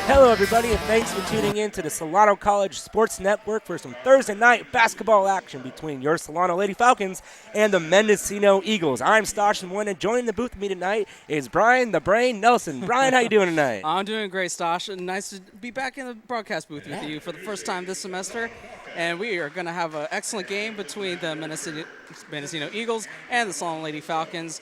Hello, everybody, and thanks for tuning in to the Solano College Sports Network for some Thursday night basketball action between your Solano Lady Falcons and the Mendocino Eagles. I'm Stosh Moine, and joining the booth with me tonight is Brian the Brain Nelson. Brian, how you doing tonight? I'm doing great, Stosh. Nice to be back in the broadcast booth with you for the first time this semester. And we are going to have an excellent game between the Mendocino Eagles and the Solano Lady Falcons.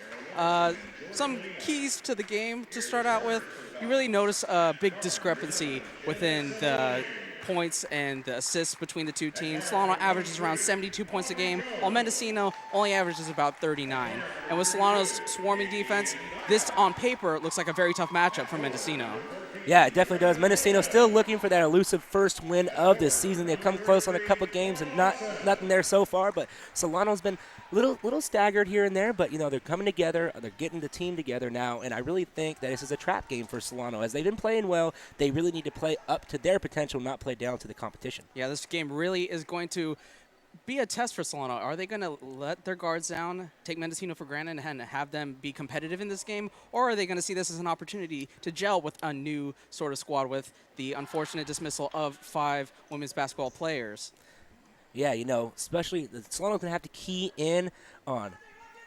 Some keys to the game to start out with. You really notice a big discrepancy within the points and the assists between the two teams. Solano averages around 72 points a game, while Mendocino only averages about 39. And with Solano's swarming defense, this on paper looks like a very tough matchup for Mendocino. Yeah, it definitely does. Mendocino still looking for that elusive first win of this season. They've come close on a couple games and nothing there so far, but Solano's been little staggered here and there, but they're coming together, they're getting the team together now, and I really think that this is a trap game for Solano. As they've been playing well, they really need to play up to their potential, not play down to the competition. Yeah, this game really is going to be a test for Solano. Are they going to let their guards down, take Mendocino for granted, and have them be competitive in this game? Or are they going to see this as an opportunity to gel with a new sort of squad with the unfortunate dismissal of 5 women's basketball players? Yeah, especially Solano's going to have to key in on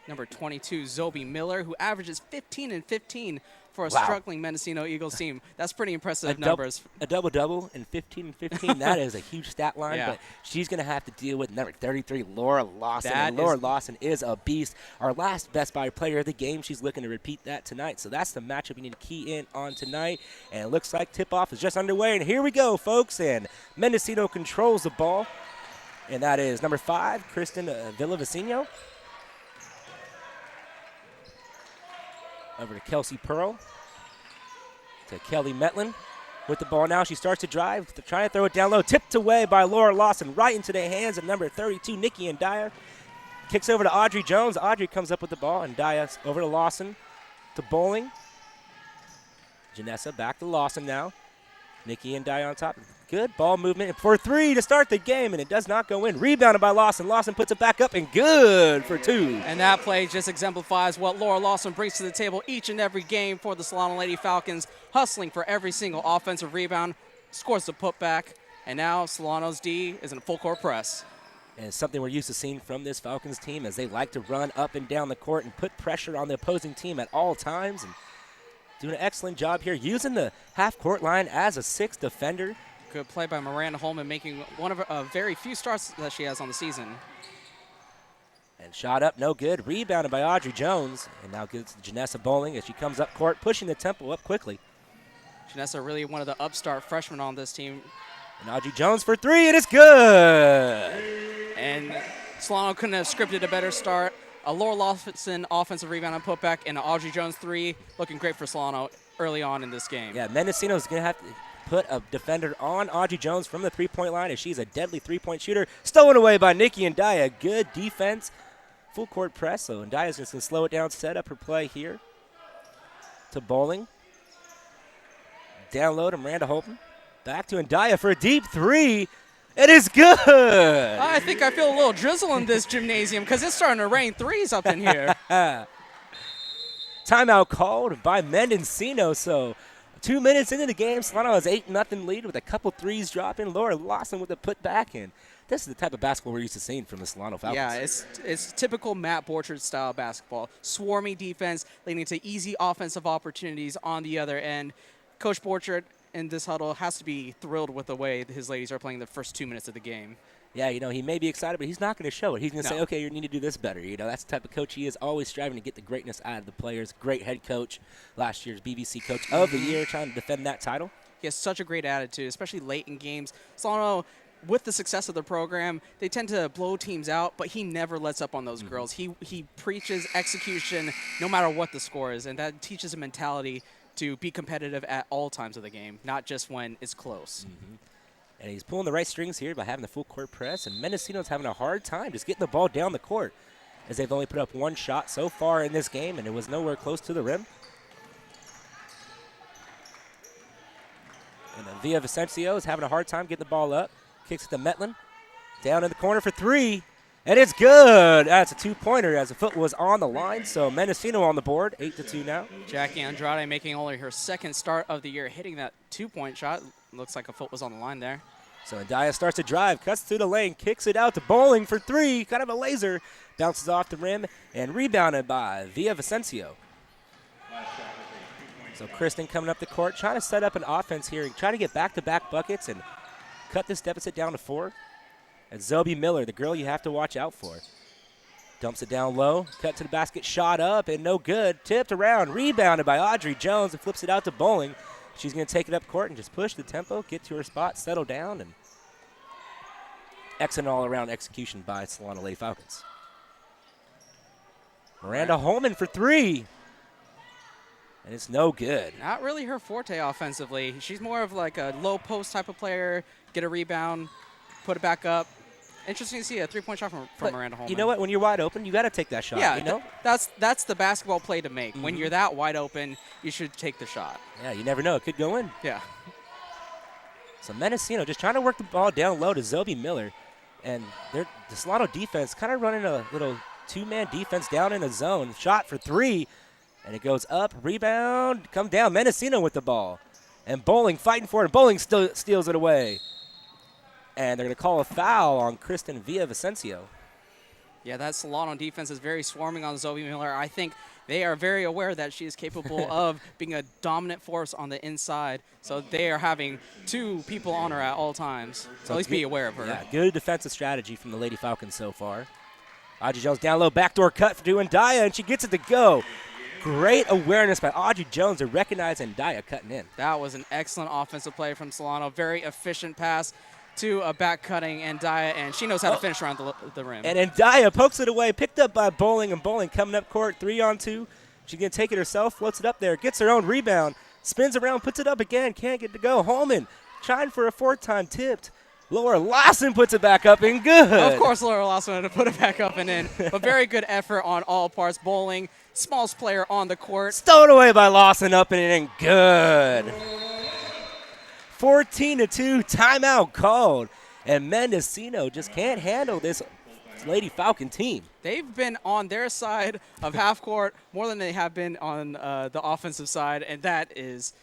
number 22, Zoe Miller, who averages 15 and 15 for a Wow. struggling Mendocino Eagles team. That's pretty impressive numbers. A double-double in 15 and 15, that is a huge stat line, Yeah. but she's going to have to deal with number 33, Laura Lawson. And Laura Lawson is a beast. Our last Best Buy player of the game, she's looking to repeat that tonight. So that's the matchup you need to key in on tonight. And it looks like tip-off is just underway. And here we go, folks. And Mendocino controls the ball. And that is number 5, Kristen Villavicino. Over to Kelsey Pearl. To Kelly Metlin with the ball now. She starts to drive, to try and throw it down low. Tipped away by Laura Lawson right into the hands of number 32, Nikki and Dyer. Kicks over to Audrey Jones. Audrey comes up with the ball, and Dyer over to Lawson. To Bowling. Janessa back to Lawson now. Nikki and Dyer on top. Good ball movement for 3 to start the game, and it does not go in. Rebounded by Lawson. Lawson puts it back up, and good for 2. And that play just exemplifies what Laura Lawson brings to the table each and every game for the Solano Lady Falcons, hustling for every single offensive rebound, scores the putback, and now Solano's D is in a full-court press. And something we're used to seeing from this Falcons team, as they like to run up and down the court and put pressure on the opposing team at all times. And doing an excellent job here, using the half-court line as a 6th defender. Good play by Miranda Holman, making one of her very few starts that she has on the season. And shot up, no good. Rebounded by Audrey Jones. And now gets Janessa Bowling as she comes up court, pushing the tempo up quickly. Janessa really one of the upstart freshmen on this team. And Audrey Jones for 3, and it's good. And Solano couldn't have scripted a better start. A Laura Lawson offensive rebound and putback, and an Audrey Jones 3, looking great for Solano early on in this game. Yeah, Mendocino's going to have to put a defender on Audrey Jones from the three-point line, as she's a deadly three-point shooter. Stolen away by Nikki and Daya. Good defense. Full court press, so and Daya's just going to slow it down, set up her play here. To Bowling. Down low to Miranda Holton. Back to Ndaya for a deep 3. It is good. I think I feel a little drizzle in this gymnasium because it's starting to rain 3s up in here. Timeout called by Mendocino, so 2 minutes into the game, Solano has 8-0 lead with a couple 3s dropping. Laura Lawson with the putback, and this is the type of basketball we're used to seeing from the Solano Falcons. Yeah, it's typical Matt Borchard style basketball. Swarmy defense leading to easy offensive opportunities on the other end. Coach Borchard in this huddle has to be thrilled with the way his ladies are playing the first 2 minutes of the game. Yeah, he may be excited, but he's not going to show it. He's going to say, okay, you need to do this better. That's the type of coach he is, always striving to get the greatness out of the players. Great head coach, last year's BBC Coach of the Year, trying to defend that title. He has such a great attitude, especially late in games. Solano, with the success of the program, they tend to blow teams out, but he never lets up on those girls. He preaches execution no matter what the score is, and that teaches a mentality to be competitive at all times of the game, not just when it's close. And he's pulling the right strings here by having the full court press, and Mendocino's having a hard time just getting the ball down the court, as they've only put up 1 shot so far in this game, and it was nowhere close to the rim. And then Via Vicencio is having a hard time getting the ball up. Kicks it to Metlin. Down in the corner for 3. And it's good. That's a two-pointer as the foot was on the line. So Mendocino on the board, 8-2 now. Jackie Andrade making only her second start of the year, hitting that two-point shot. Looks like a foot was on the line there. So Andaya starts to drive, cuts through the lane, kicks it out to Bowling for three. Kind of a laser. Bounces off the rim and rebounded by Villavicencio. So Kristen coming up the court, trying to set up an offense here, trying to get back-to-back buckets and cut this deficit down to 4. And Zoe Miller, the girl you have to watch out for. Dumps it down low, cut to the basket, shot up, and no good. Tipped around, rebounded by Audrey Jones, and flips it out to Bowling. She's going to take it up court and just push the tempo, get to her spot, settle down, and excellent all-around execution by Solano Lady Falcons. Miranda Holman for three. And it's no good. Not really her forte offensively. She's more of like a low post type of player, get a rebound, put it back up. Interesting to see a three-point shot from Miranda Holman. You know what? When you're wide open, you got to take that shot. Yeah, you know? that's the basketball play to make. When you're that wide open, you should take the shot. Yeah, you never know. It could go in. Yeah. So Mendocino just trying to work the ball down low to Zoe Miller. And the Solano defense kind of running a little two-man defense down in the zone. Shot for three. And it goes up, rebound, come down. Mendocino with the ball. And Bowling fighting for it. Bowling still steals it away. And they're going to call a foul on Kristen Villavicencio. Yeah, that Solano defense is very swarming on Zoe Miller. I think they are very aware that she is capable of being a dominant force on the inside. So they are having two people on her at all times. So at least be aware of her. Yeah, good defensive strategy from the Lady Falcons so far. Audrey Jones down low, backdoor cut for Ndaya, and she gets it to go. Great awareness by Audrey Jones to recognize Ndaya cutting in. That was an excellent offensive play from Solano. Very efficient pass to a back-cutting Ndaya, and she knows how to finish around the rim. And Ndaya pokes it away, picked up by Bowling, and Bowling coming up court, 3-on-2. She's going to take it herself, floats it up there, gets her own rebound, spins around, puts it up again, can't get to go. Holman trying for a fourth time, tipped. Laura Lawson puts it back up and good. Of course, Laura Lawson had to put it back up and in, but very good effort on all parts. Bowling, smallest player on the court. Stowed away by Lawson, up and in, good. 14-2, timeout called. And Mendocino just can't handle this Lady Falcon team. They've been on their side of half court more than they have been on the offensive side, and that is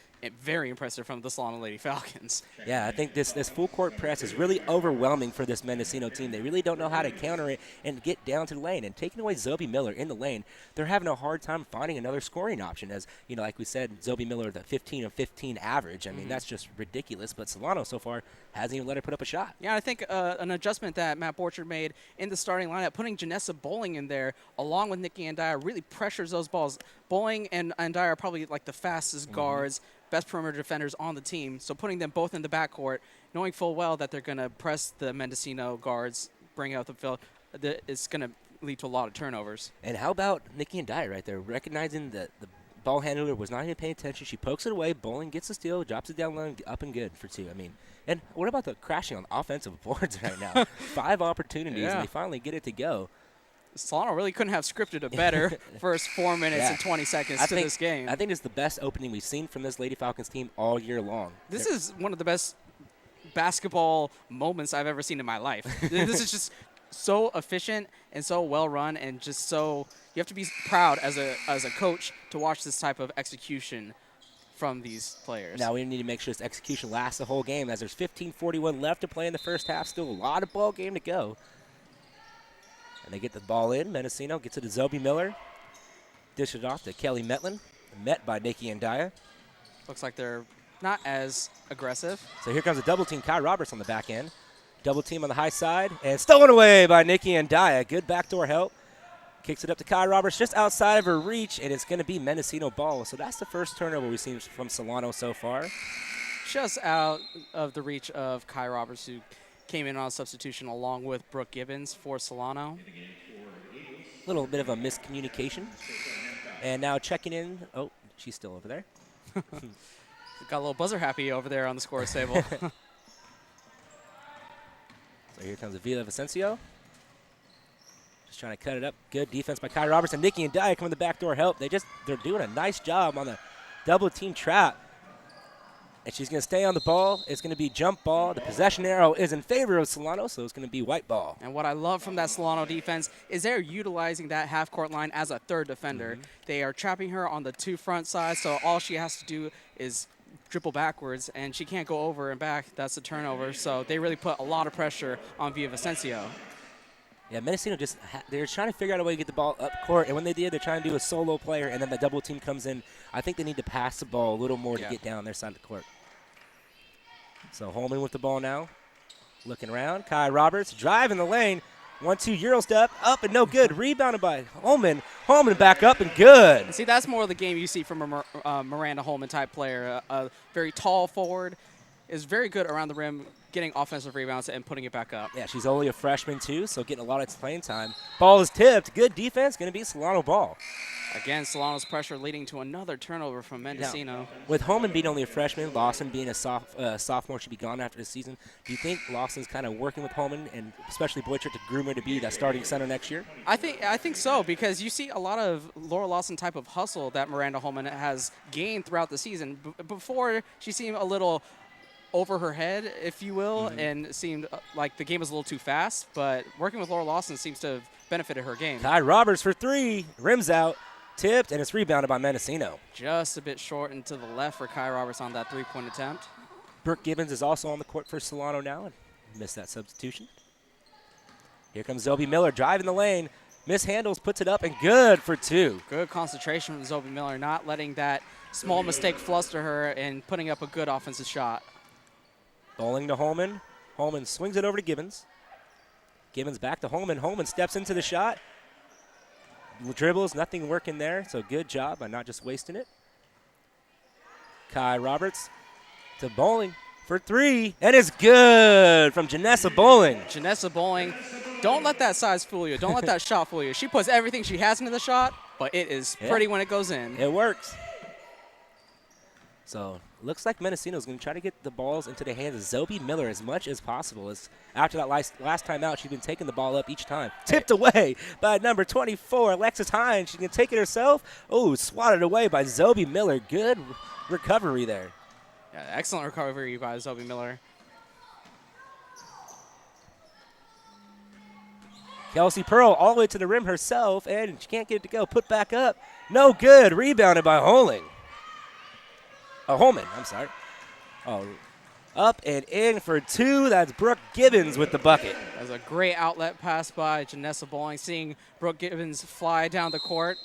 very impressive from the Solano Lady Falcons. Yeah, I think this full court press is really overwhelming for this Mendocino team. They really don't know how to counter it and get down to the lane. And taking away Zoe Miller in the lane, they're having a hard time finding another scoring option. As you know, like we said, Zoe Miller, the 15 of 15 average. I mean, that's just ridiculous. But Solano so far hasn't even let her put up a shot. Yeah, I think an adjustment that Matt Borchard made in the starting lineup, putting Janessa Bowling in there along with Nikki Ndaya, really pressures those balls. Bowling and Ndaya are probably like the fastest guards, best perimeter defenders on the team. So putting them both in the backcourt, knowing full well that they're going to press the Mendocino guards, bring out the field, it's going to lead to a lot of turnovers. And how about Nikki Ndaya right there, recognizing that the ball handler was not even paying attention. She pokes it away. Bowling gets the steal, drops it down low, and up and good for two. I mean, and what about the crashing on offensive boards right now? 5 opportunities, and they finally get it to go. Solano really couldn't have scripted a better first 4 minutes and 20 seconds to this game. I think it's the best opening we've seen from this Lady Falcons team all year long. This is one of the best basketball moments I've ever seen in my life. This is just so efficient and so well run, and just so you have to be proud as a coach to watch this type of execution from these players. Now we need to make sure this execution lasts the whole game, as there's 15:41 left to play in the first half. Still a lot of ball game to go. And they get the ball in. Mendocino gets it to Zoe Miller. Dish it off to Kelly Metlin. Met by Nikki Ndaya. Looks like they're not as aggressive. So here comes a double team. Kai Roberts on the back end. Double team on the high side. And stolen away by Nikki Ndaya. Good backdoor help. Kicks it up to Kai Roberts just outside of her reach. And it's going to be Mendocino ball. So that's the first turnover we've seen from Solano so far. Just out of the reach of Kai Roberts, who came in on substitution along with Brooke Gibbons for Solano. A little bit of a miscommunication. And now checking in. Oh, she's still over there. Got a little buzzer happy over there on the scorer's table. So here comes Villavicencio. Just trying to cut it up. Good defense by Kai Roberts, and Nikki Ndaya coming the backdoor help. They're doing a nice job on the double team trap. And she's going to stay on the ball. It's going to be jump ball. The possession arrow is in favor of Solano, so it's going to be white ball. And what I love from that Solano defense is they're utilizing that half-court line as a third defender. They are trapping her on the 2 front sides, so all she has to do is dribble backwards, and she can't go over and back. That's a turnover. So they really put a lot of pressure on Villavicencio. Yeah, Mendocino they're trying to figure out a way to get the ball up court, and when they did, they're trying to do a solo player, and then the double team comes in. I think they need to pass the ball a little more to get down their side of the court. So Holman with the ball now, looking around. Kai Roberts driving the lane. 1-2 Euro step, up and no good. Rebounded by Holman. Holman back up and good. See, that's more of the game you see from a Miranda Holman type player. A very tall forward, is very good around the rim, getting offensive rebounds and putting it back up. Yeah, she's only a freshman too, so getting a lot of playing time. Ball is tipped. Good defense. Going to be Solano ball. Again, Solano's pressure leading to another turnover from Mendocino. Now, with Holman being only a freshman, Lawson being a sophomore, should be gone after the season. Do you think Lawson's kind of working with Holman and especially Boychert to groom her to be that starting center next year? I think so, because you see a lot of Laura Lawson type of hustle that Miranda Holman has gained throughout the season. Before, she seemed a little over her head, if you will, and it seemed like the game was a little too fast. But working with Laura Lawson seems to have benefited her game. Kai Roberts for 3, rims out. Tipped, and it's rebounded by Mendocino. Just a bit short and to the left for Kai Roberts on that 3-point attempt. Brooke Gibbons is also on the court for Solano now, and missed that substitution. Here comes Zoe Miller driving the lane. Mishandles, puts it up, and good for 2. Good concentration from Zoe Miller, not letting that small mistake fluster her and putting up a good offensive shot. Bowling to Holman. Holman swings it over to Gibbons. Gibbons back to Holman. Holman steps into the shot. Dribbles, nothing working there, so good job by not just wasting it. Kai Roberts to Bowling for 3, and it's good from Janessa Bowling. Janessa Bowling, don't let that size fool you. Don't let that shot fool you. She puts everything she has into the shot, but it is pretty when it goes in. It works. So looks like Mendocino is going to try to get the balls into the hands of Zoe Miller as much as possible. As after that last time out, she's been taking the ball up each time. Tipped away by number 24, Alexis Hines. She can take it herself. Oh, swatted away by Zoe Miller. Good recovery there. Yeah, excellent recovery by Zoe Miller. Kelsey Pearl all the way to the rim herself, and she can't get it to go. Put back up. No good. Rebounded by Holman. Holman, I'm sorry. Oh, up and in for 2. That's Brooke Gibbons with the bucket. That was a great outlet pass by Janessa Bowling, seeing Brooke Gibbons fly down the court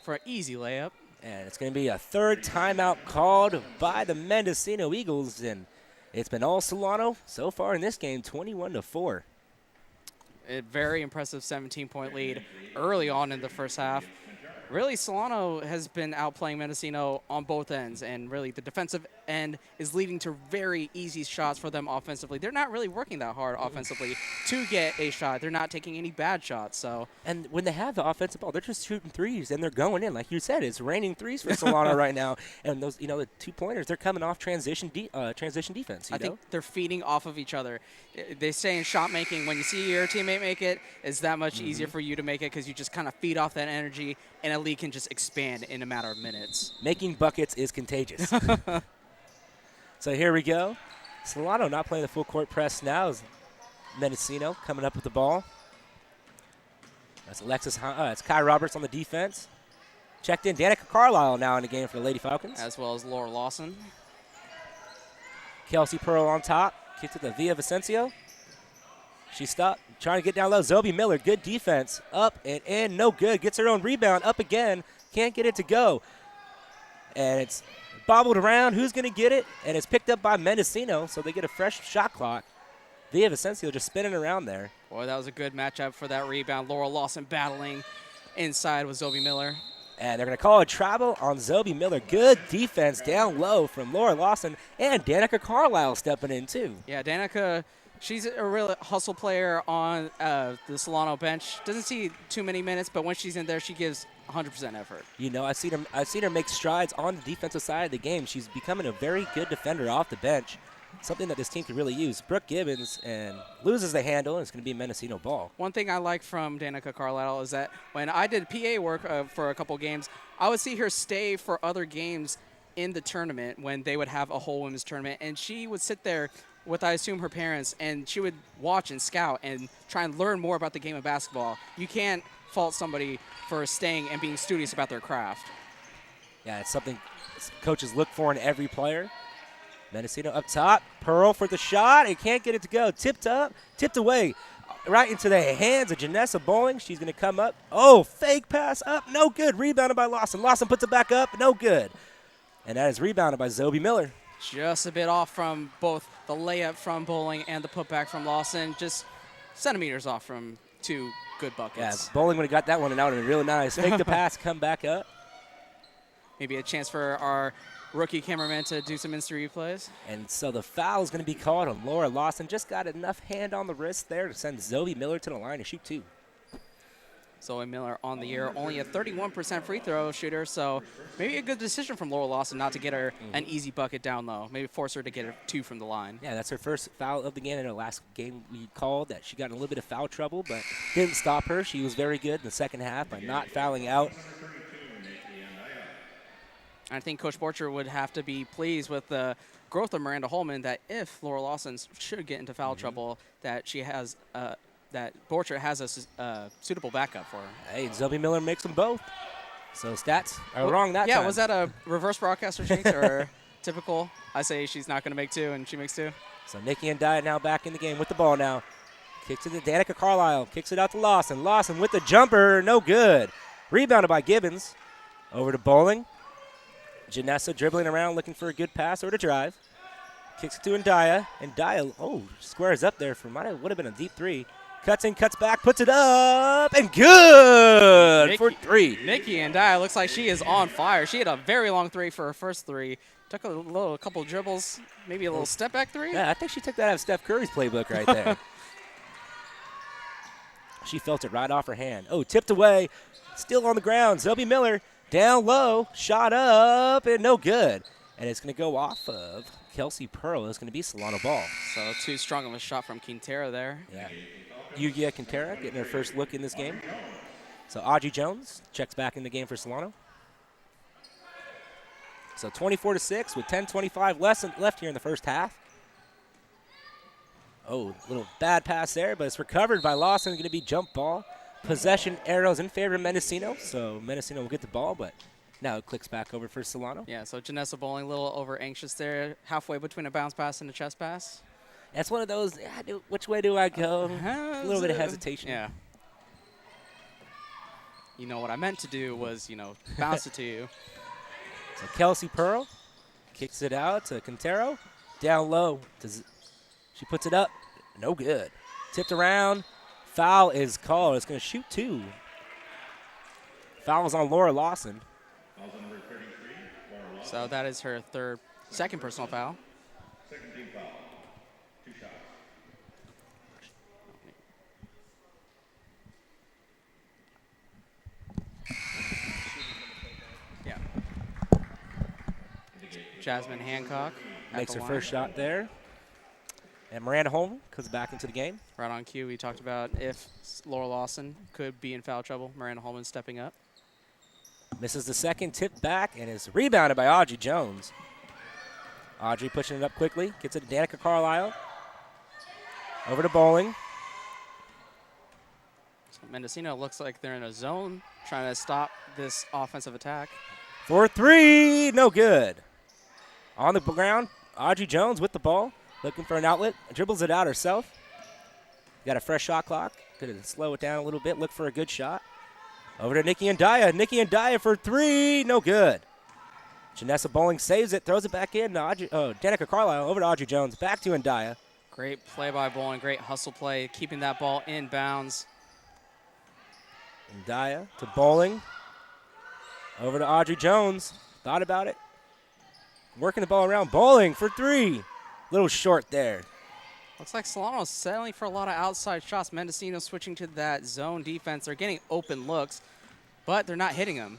for an easy layup. And it's going to be a 3rd timeout called by the Mendocino Eagles, and it's been all Solano so far in this game, 21-4. A very impressive 17-point lead early on in the first half. Really, Solano has been outplaying Mendocino on both ends, and really the defensive end is leading to very easy shots for them offensively. They're not really working that hard offensively to get a shot. They're not taking any bad shots. So, and when they have the offensive ball, they're just shooting threes, and they're going in. Like you said, it's raining threes for Solano right now. And those, the 2-pointers, they're coming off transition defense. I think they're feeding off of each other. They say in shot making, when you see your teammate make it, it's that much easier for you to make it because you just kind of feed off that energy, and a lead can just expand in a matter of minutes. Making buckets is contagious. So here we go. Solano not playing the full court press now. Mendocino coming up with the ball. That's it's Kai Roberts on the defense. Checked in. Danica Carlisle now in the game for the Lady Falcons. As well as Laura Lawson. Kelsey Pearl on top. Kicked to the Villavicencio. She stopped, trying to get down low. Zoe Miller, good defense. Up and in, no good. Gets her own rebound, up again. Can't get it to go. And it's bobbled around. Who's going to get it? And it's picked up by Mendocino, so they get a fresh shot clock. Villavicencio just spinning around there. Boy, that was a good matchup for that rebound. Laura Lawson battling inside with Zoe Miller. And they're going to call a travel on Zoe Miller. Good defense down low from Laura Lawson. And Danica Carlisle stepping in, too. Yeah, Danica, she's a real hustle player on the Solano bench. Doesn't see too many minutes, but when she's in there, she gives 100% effort. I've seen her make strides on the defensive side of the game. She's becoming a very good defender off the bench. Something that this team could really use. Brooke Gibbons and loses the handle, and it's going to be a Mendocino ball. One thing I like from Danica Carlisle is that when I did PA work for a couple games, I would see her stay for other games in the tournament when they would have a whole women's tournament, and she would sit there with, I assume, her parents, and she would watch and scout and try and learn more about the game of basketball. You can't fault somebody for staying and being studious about their craft. Yeah, it's something coaches look for in every player. Mendocino up top. Pearl for the shot. It can't get it to go. Tipped up, tipped away. Right into the hands of Janessa Bowling. She's going to come up. Oh, fake pass up. No good. Rebounded by Lawson. Lawson puts it back up. No good. And that is rebounded by Zoe Miller. Just a bit off from both the layup from Bowling and the putback from Lawson. Just centimeters off from two good buckets. Yeah, Bowling would have got that one and that would have been really nice. Fake the pass, come back up. Maybe a chance for our rookie cameraman to do some instant replays. And so the foul is going to be called on Laura Lawson. Just got enough hand on the wrist there to send Zoe Miller to the line to shoot 2. Zoe Miller on the year, only a 31% free throw shooter, so maybe a good decision from Laura Lawson not to get her an easy bucket down low. Maybe force her to get her 2 from the line. Yeah, that's her first foul of the game. In her last game we called that she got in a little bit of foul trouble, but didn't stop her. She was very good in the second half by not fouling out. I think Coach Borcher would have to be pleased with the growth of Miranda Holman, that if Laura Lawson should get into foul trouble, that she has that Borcher has a suitable backup for her. Hey, Zoe Miller makes them both. So stats are wrong that time. Yeah, was that a reverse broadcaster jinx or typical? I say she's not going to make 2, and she makes 2. So Nikki and Dye now back in the game with the ball now. Kicks it to Danica Carlisle. Kicks it out to Lawson. Lawson with the jumper. No good. Rebounded by Gibbons. Over to Bowling. Janessa dribbling around looking for a good pass or to drive. Kicks it to Ndaya. Ndaya, squares up there for would have been a deep 3. Cuts in, cuts back, puts it up, and good for 3. Nikki Ndaya looks like she is on fire. She had a very long 3 for her first 3. Took a couple dribbles, maybe a little step back 3. Yeah, I think she took that out of Steph Curry's playbook right there. She felt it right off her hand. Oh, tipped away, still on the ground. Zoe Miller down low, shot up, and no good. And it's going to go off of Kelsey Pearl. It's going to be Solano ball. So too strong of a shot from Quintero there. Yeah. Yugia Quintero getting her first look in this game. So Audrey Jones checks back in the game for Solano. So 24-6 with 10:25 left here in the first half. Oh, little bad pass there, but it's recovered by Lawson. Going to be jump ball. Possession arrows in favor of Mendocino. So Mendocino will get the ball, but now it clicks back over for Solano. Yeah, so Janessa Bowling a little over anxious there, halfway between a bounce pass and a chest pass. That's one of those, which way do I go? A little bit of hesitation. Yeah. You know, what I meant to do was, bounce it to you. So Kelsey Pearl kicks it out to Quintero. Down low. She puts it up. No good. Tipped around. Foul is called. It's going to shoot 2. Foul is on Laura Lawson. So that is her second personal foul. Second team foul. 2 shots. Yeah. Jasmine Hancock Makes her first shot there. And Miranda Holman comes back into the game. Right on cue, we talked about if Laura Lawson could be in foul trouble. Miranda Holman stepping up. Misses the second, tip back, and is rebounded by Audrey Jones. Audrey pushing it up quickly. Gets it to Danica Carlisle. Over to Bowling. So Mendocino looks like they're in a zone trying to stop this offensive attack. For 3, no good. On the ground, Audrey Jones with the ball. Looking for an outlet. Dribbles it out herself. Got a fresh shot clock. Could slow it down a little bit. Look for a good shot. Over to Nikki Ndaya. Nikki Ndaya for 3. No good. Janessa Bowling saves it. Throws it back in. Danica Carlisle over to Audrey Jones. Back to Ndaya. Great play by Bowling. Great hustle play. Keeping that ball in bounds. Ndaya to Bowling. Over to Audrey Jones. Thought about it. Working the ball around. Bowling for 3. Little short there. Looks like Solano's settling for a lot of outside shots. Mendocino switching to that zone defense. They're getting open looks, but they're not hitting them.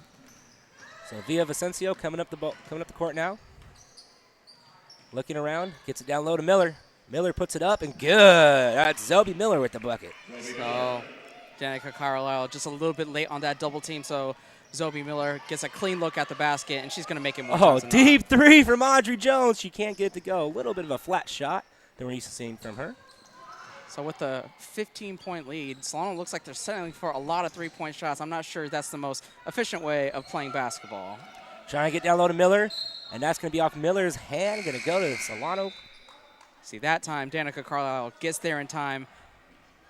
So Via Vicencio coming up the court now. Looking around, gets it down low to Miller. Miller puts it up and good. That's Zoe Miller with the bucket. So Danica Carlisle just a little bit late on that double team, so Zoe Miller gets a clean look at the basket, and she's going to make it more times than deep not. three from Audrey Jones. She can't get it to go. A little bit of a flat shot than we're used to seeing from her. So with the 15-point lead, Solano looks like they're settling for a lot of three-point shots. I'm not sure that's the most efficient way of playing basketball. Trying to get down low to Miller, and that's going to be off Miller's hand. Going to go to Solano. See, that time, Danica Carlisle gets there in time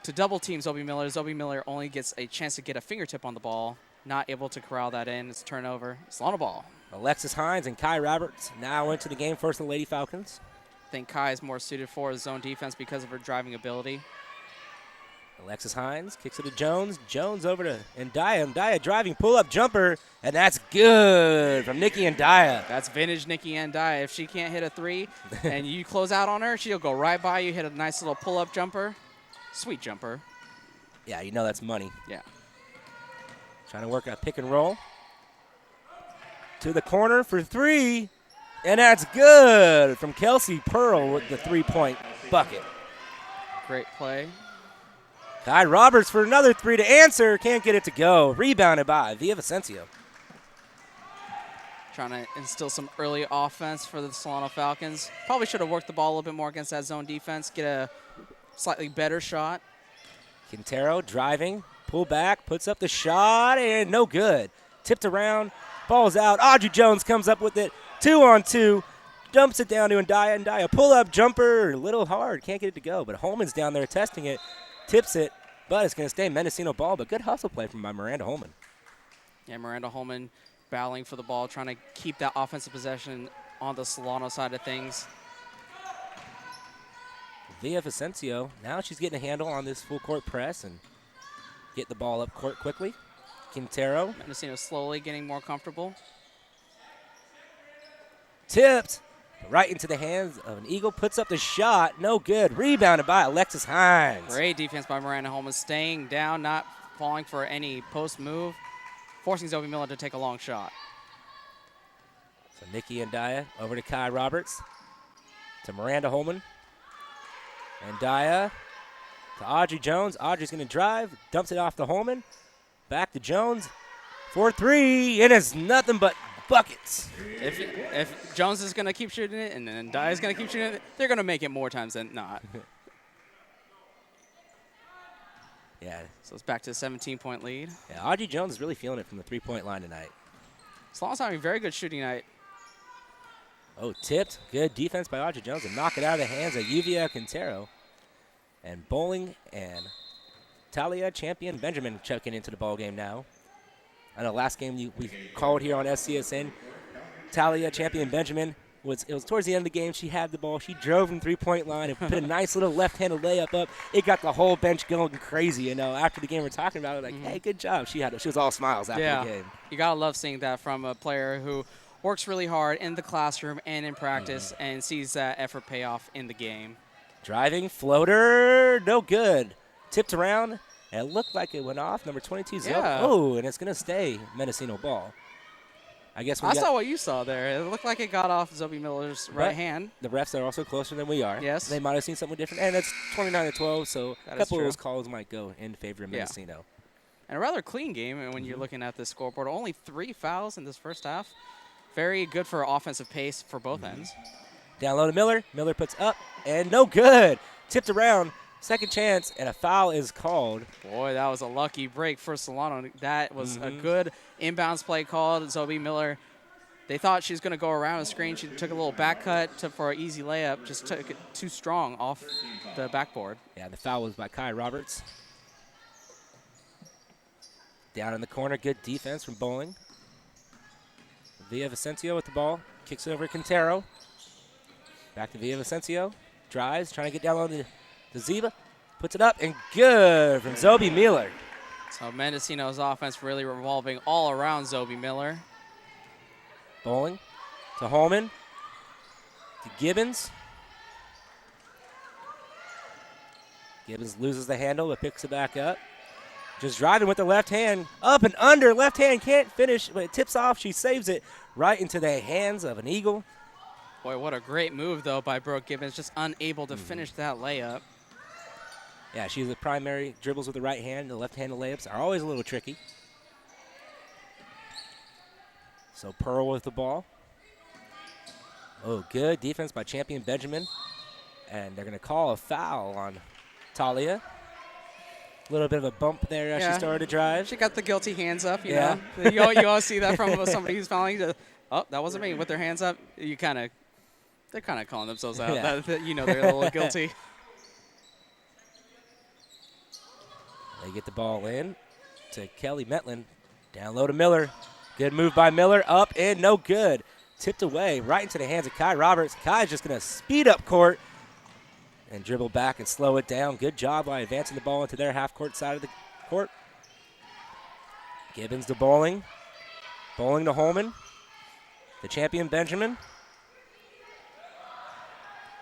to double team Zoe Miller. Zoe Miller only gets a chance to get a fingertip on the ball. Not able to corral that in. It's a turnover. Solano ball. Alexis Hines and Kai Roberts now into the game for the Lady Falcons. I think Kai is more suited for zone defense because of her driving ability. Alexis Hines kicks it to Jones. Jones over to Ndaya. Ndaya driving pull-up jumper, and that's good from Nikki Ndaya. That's vintage Nikki Ndaya. If she can't hit a three and you close out on her, she'll go right by you, hit a nice little pull-up jumper. Sweet jumper. Yeah, you know that's money. Yeah. Trying to work a pick and roll. To the corner for three, and that's good from Kelsey Pearl with the three-point bucket. Great play. Kai Roberts for another three to answer. Can't get it to go. Rebounded by Villavicencio. Trying to instill some early offense for the Solano Falcons. Probably should have worked the ball a little bit more against that zone defense. Get a slightly better shot. Quintero driving, pull back, puts up the shot, and no good. Tipped around, ball's out. Audrey Jones comes up with it. 2-on-2. Dumps it down to Ndaya. Ndaya pull-up jumper, a little hard. Can't get it to go, but Holman's down there testing it. Tips it, but it's going to stay Mendocino ball, but good hustle play from Miranda Holman. Yeah, Miranda Holman battling for the ball, trying to keep that offensive possession on the Solano side of things. Villavicencio, now she's getting a handle on this full court press and get the ball up court quickly. Quintero. Mendocino slowly getting more comfortable. Tipped right into the hands of an Eagle. Puts up the shot. No good. Rebounded by Alexis Hines. Great defense by Miranda Holman, staying down, not falling for any post move, forcing Zoe Miller to take a long shot. So Nikki Ndaya over to Kai Roberts. To Miranda Holman. Ndaya to Audrey Jones. Audrey's going to drive. Dumps it off to Holman. Back to Jones. 4-3. And it's nothing but buckets. If Jones is going to keep shooting it and then Ndaya is going to keep shooting it, they're going to make it more times than not. Yeah. So it's back to a 17-point lead. Yeah, Audrey Jones is really feeling it from the three-point line tonight. Solano's having a very good shooting night. Oh, tipped. Good defense by Audrey Jones to knock it out of the hands of Yuvia Quintero. And Bowling and Talia champion Benjamin checking into the ball game now. I know last game we called here on SCSN, Talia champion Benjamin, it was towards the end of the game. She had the ball. She drove from three-point line and put a nice little left-handed layup up. It got the whole bench going crazy. You know, after the game we're talking about it, like, hey, good job. She was all smiles after the game. You got to love seeing that from a player who works really hard in the classroom and in practice and sees that effort pay off in the game. Driving, floater, no good. Tipped around, and it looked like it went off. Number 22, Zoe. Yeah. Oh, and it's going to stay Mendocino ball. I guess I saw what you saw there. It looked like it got off Zoe Miller's right hand. The refs are also closer than we are. Yes. They might have seen something different. And it's 29-12, so That a is couple of true. those calls might go in favor of Mendocino. And a rather clean game when you're looking at the scoreboard. Only 3 fouls in this first half. Very good for offensive pace for both ends. Down low to Miller. Miller puts up, and no good. Tipped around. Second chance, and a foul is called. Boy, that was a lucky break for Solano. That was a good inbounds play called. Zoe Miller, they thought she was going to go around a screen. She took a little back cut for an easy layup. Just took it too strong off the backboard. Yeah, the foul was by Kai Roberts. Down in the corner, good defense from Bowling. Villavicencio with the ball. Kicks it over to Quintero. Back to Villavicencio. Drives, trying to get down low to Ziba. Puts it up, and good from Zoe Miller. So Mendocino's offense really revolving all around Zoe Miller. Bowling to Holman. To Gibbons. Gibbons loses the handle, but picks it back up. Just driving with the left hand. Up and under. Left hand can't finish, but it tips off. She saves it right into the hands of an Eagle. Boy, what a great move, though, by Brooke Gibbons. Just unable to finish that layup. Yeah, she's the primary. Dribbles with the right hand. The left-handed layups are always a little tricky. So Pearl with the ball. Oh, good defense by Champion Benjamin. And they're going to call a foul on Talia. A little bit of a bump there as she started to drive. She got the guilty hands up, you know. You always see that from somebody who's fouling. Oh, that wasn't me. With their hands up, they're kind of calling themselves out. Yeah. That, they're a little guilty. They get the ball in to Kelly Metlin. Down low to Miller. Good move by Miller. Up and no good. Tipped away right into the hands of Kai Roberts. Kai's just going to speed up court and dribble back and slow it down. Good job by advancing the ball into their half-court side of the court. Gibbons to Bowling. Bowling to Holman. The Champion Benjamin.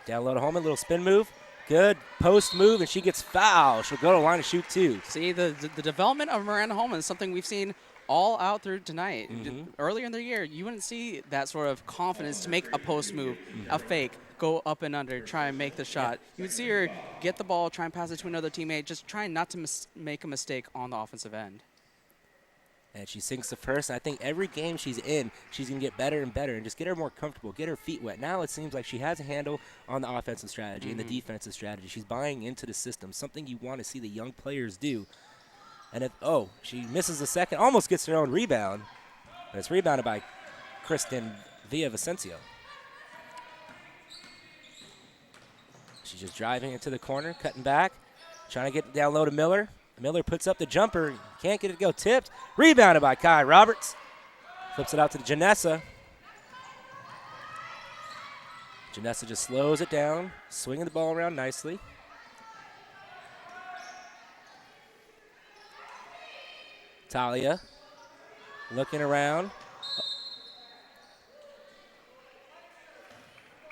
Down low to Holman. Little spin move. Good post move, and she gets fouled. She'll go to the line to shoot two. See, the development of Miranda Holman is something we've seen all out through tonight. Mm-hmm. Earlier in the year, you wouldn't see that sort of confidence to make a post move, a fake, go up and under, try and make the shot. You would see her get the ball, try and pass it to another teammate, just trying not to make a mistake on the offensive end. And she sinks the first. I think every game she's in, she's going to get better and better and just get her more comfortable, get her feet wet. Now it seems like she has a handle on the offensive strategy and the defensive strategy. She's buying into the system, something you want to see the young players do. And she misses the second, almost gets her own rebound, but it's rebounded by Kristen Villavicencio. She's just driving into the corner, cutting back, trying to get it down low to Miller. Miller puts up the jumper, can't get it to go, tipped. Rebounded by Kai Roberts. Flips it out to Janessa. Janessa just slows it down, swinging the ball around nicely. Talia looking around.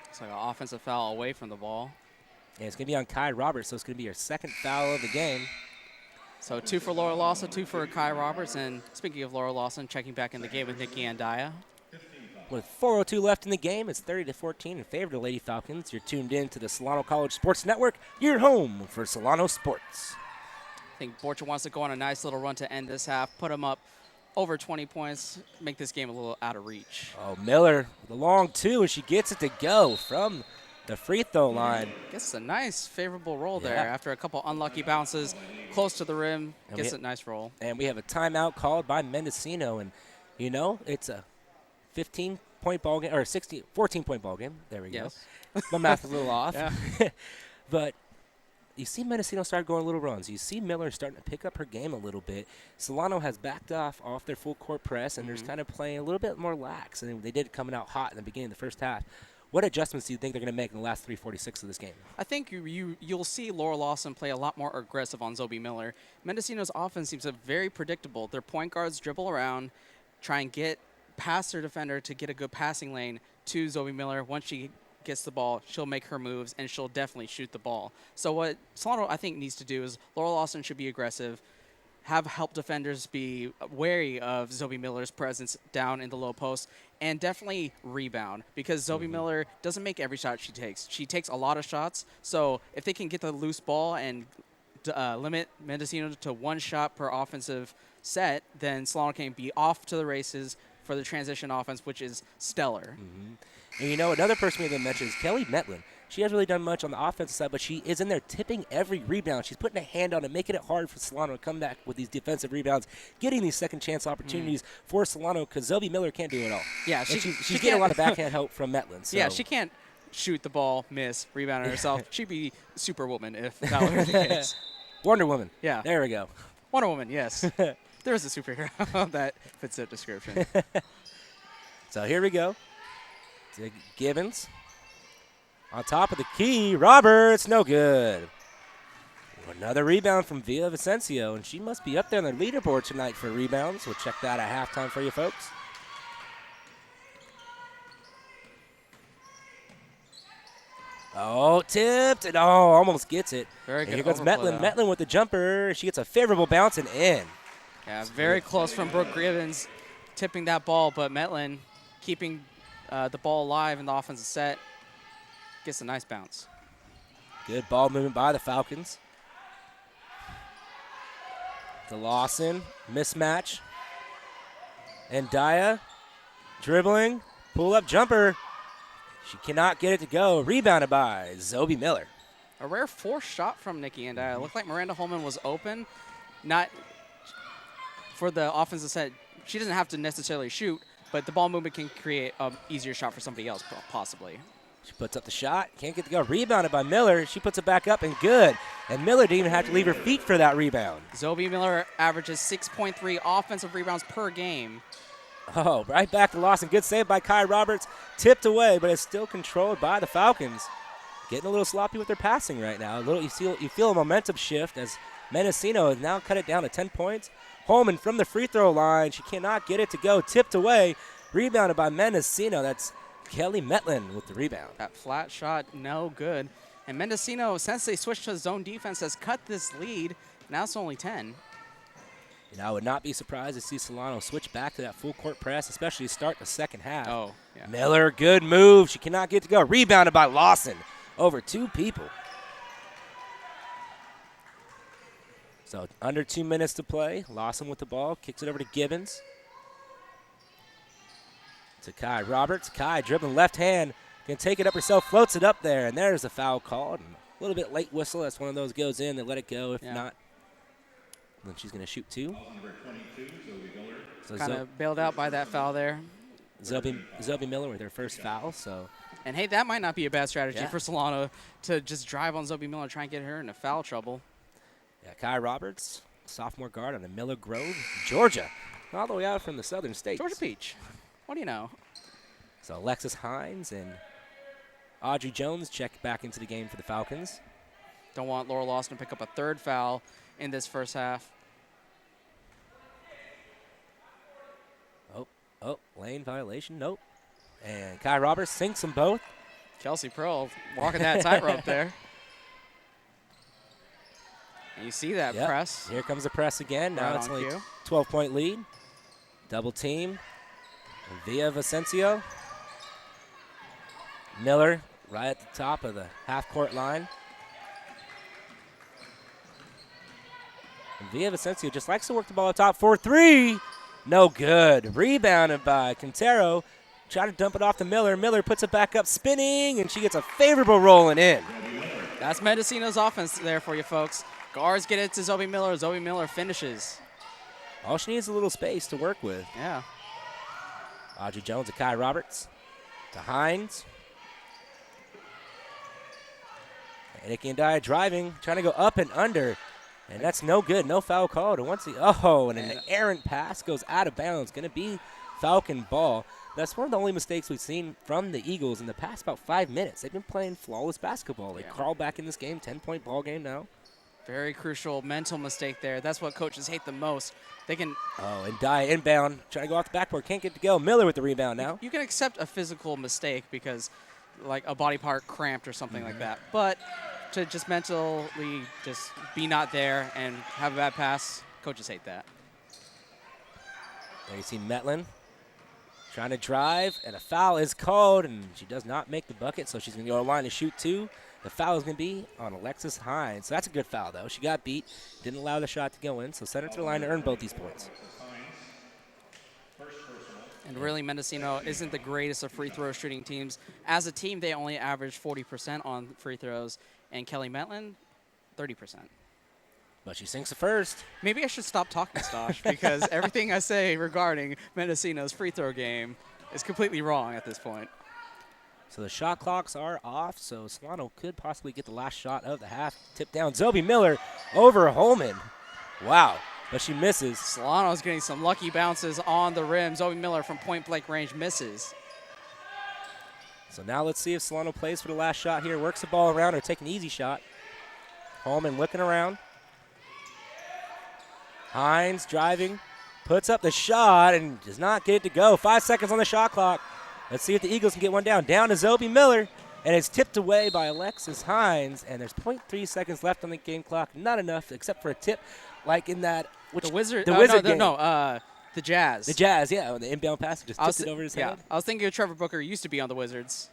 It's like an offensive foul away from the ball. And it's going to be on Kai Roberts, so it's going to be her second foul of the game. So 2 for Laura Lawson, 2 for Kai Roberts. And speaking of Laura Lawson, checking back in the game with Nikki Andaya. With 4:02 left in the game, it's 30-14 in favor of the Lady Falcons. You're tuned in to the Solano College Sports Network, your home for Solano sports. I think Borcher wants to go on a nice little run to end this half, put them up over 20 points, make this game a little out of reach. Oh, Miller with a long two, and she gets it to go from the free throw line. Gets a nice favorable roll there Yeah. after a couple unlucky bounces close to the rim. And Gets a nice roll. And we have a timeout called by Mendocino, and it's a 15-point ball game, or 14-point ball game. There we go. Yes. My math is a little off. Yeah. But you see Mendocino start going little runs. You see Miller starting to pick up her game a little bit. Solano has backed off their full court press, and they're just kind of playing a little bit more lax. And they did coming out hot in the beginning of the first half. What adjustments do you think they're going to make in the last 3:46 of this game? I think you'll see Laura Lawson play a lot more aggressive on Zoe Miller. Mendocino's offense seems very predictable. Their point guards dribble around, try and get past their defender to get a good passing lane to Zoe Miller. Once she gets the ball, she'll make her moves, and she'll definitely shoot the ball. So what Solano, I think, needs to do is Laura Lawson should be aggressive, have help defenders be wary of Zoe Miller's presence down in the low post, and definitely rebound, because Zoe Miller doesn't make every shot she takes. She takes a lot of shots, so if they can get the loose ball and limit Mendocino to one shot per offensive set, then Solano can be off to the races for the transition offense, which is stellar. And another person we didn't mention is Kelly Metlin. She hasn't really done much on the offensive side, but she is in there tipping every rebound. She's putting a hand on it, making it hard for Solano to come back with these defensive rebounds, getting these second chance opportunities for Solano, because Zoe Miller can't do it all. Yeah, she's she getting a can't- lot of backhand help from Metlin. So. Yeah, she can't shoot the ball, miss, rebound on herself. She'd be Superwoman if that were the case. Wonder Woman. Yeah. There we go. Wonder Woman, yes. There's a superhero that fits that description. So here we go. To Gibbons. On top of the key, Roberts, no good. Another rebound from Villavicencio, and she must be up there on the leaderboard tonight for rebounds. We'll check that at halftime for you folks. Oh, tipped, and almost gets it. Very And good here goes overplay, Metlin. though. Metlin with the jumper. She gets a favorable bounce and in. Yeah, very close from Brooke Gibbons tipping that ball, but Metlin keeping the ball alive in the offensive set gets a nice bounce. Good ball movement by the Falcons. To Lawson, mismatch. And Daya dribbling, pull-up jumper. She cannot get it to go. Rebounded by Zoe Miller. A rare forced shot from Nikki and it looked like Miranda Holman was open. Not for the offensive set. She doesn't have to necessarily shoot, but the ball movement can create an easier shot for somebody else, possibly. She puts up the shot. Can't get to go. Rebounded by Miller. She puts it back up and good. And Miller didn't even have to leave her feet for that rebound. Zoe Miller averages 6.3 offensive rebounds per game. Oh, right back to Lawson. Good save by Kai Roberts. Tipped away, but it's still controlled by the Falcons. Getting a little sloppy with their passing right now. You feel a momentum shift as Mendocino has now cut it down to 10 points. Holman from the free throw line. She cannot get it to go. Tipped away. Rebounded by Mendocino. That's Kelly Metlin with the rebound. That flat shot, no good. And Mendocino, since they switched to zone defense, has cut this lead. Now it's only 10. I would not be surprised to see Solano switch back to that full court press, especially to start the second half. Oh, yeah. Miller, good move. She cannot get to go. Rebounded by Lawson over 2 people. So under 2 minutes to play. Lawson with the ball. Kicks it over to Gibbons. To Kai Roberts. Kai dribbling left hand. Can take it up herself. Floats it up there. And there's a foul called. And a little bit late whistle. That's one of those goes in. They let it go. If not, then she's going to shoot 2. So kind of bailed out by that foul there. Zoe Miller with her first foul. So. And, hey, that might not be a bad strategy for Solano to just drive on Zoe Miller and try and get her into foul trouble. Yeah, Kai Roberts, sophomore guard on the Miller Grove, Georgia, all the way out from the southern states. Georgia Peach. What do you know? So Alexis Hines and Audrey Jones check back into the game for the Falcons. Don't want Laura Lawson to pick up a 3rd foul in this first half. Oh, lane violation, nope. And Kai Roberts sinks them both. Kelsey Pearl walking that tightrope there. And you see that press. Here comes the press again. Now it's only 12-point lead. Double team. Via Vicencio. Miller right at the top of the half-court line. And Via Vicencio just likes to work the ball up top. 4-3. No good. Rebounded by Quintero. Try to dump it off to Miller. Miller puts it back up, spinning, and she gets a favorable rolling in. That's Mendocino's offense there for you folks. Guards get it to Zoe Miller. Zoe Miller finishes. All she needs is a little space to work with. Yeah. Audrey Jones to Kai Roberts. To Hines. And Nikki and Dye driving, trying to go up and under. And that's no good. No foul called. And and an errant pass goes out of bounds. Going to be Falcon ball. That's one of the only mistakes we've seen from the Eagles in the past about 5 minutes. They've been playing flawless basketball. They crawl back in this game, 10-point ball game now. Very crucial mental mistake there. That's what coaches hate the most. They can. Oh, and Dye inbound, trying to go off the backboard. Can't get to go. Miller with the rebound now. You can accept a physical mistake because, like, a body part cramped or something like that. But to just mentally just be not there and have a bad pass, coaches hate that. There you see Metlin trying to drive, and a foul is called, and she does not make the bucket, so she's going to go to the line to shoot 2. The foul is going to be on Alexis Hines. So that's a good foul, though. She got beat, didn't allow the shot to go in, so send her to the line to earn both these points. And really, Mendocino isn't the greatest of free throw shooting teams. As a team, they only average 40% on free throws, and Kelly Metlin, 30%. But she sinks the first. Maybe I should stop talking, Stosh, because everything I say regarding Mendocino's free throw game is completely wrong at this point. So the shot clocks are off, so Solano could possibly get the last shot of the half. Tip down, Zoe Miller over Holman. Wow, but she misses. Solano's getting some lucky bounces on the rim. Zoe Miller from point-blank range misses. So now let's see if Solano plays for the last shot here. Works the ball around or take an easy shot. Holman looking around. Hines driving, puts up the shot and does not get it to go. 5 seconds on the shot clock. Let's see if the Eagles can get one down. Down to Zoe Miller, and it's tipped away by Alexis Hines, and there's 0.3 seconds left on the game clock. Not enough except for a tip like in that. The Wizard game. The Jazz. The Jazz, yeah. The inbound pass just tipped it over his head. I was thinking of Trevor Booker used to be on the Wizards.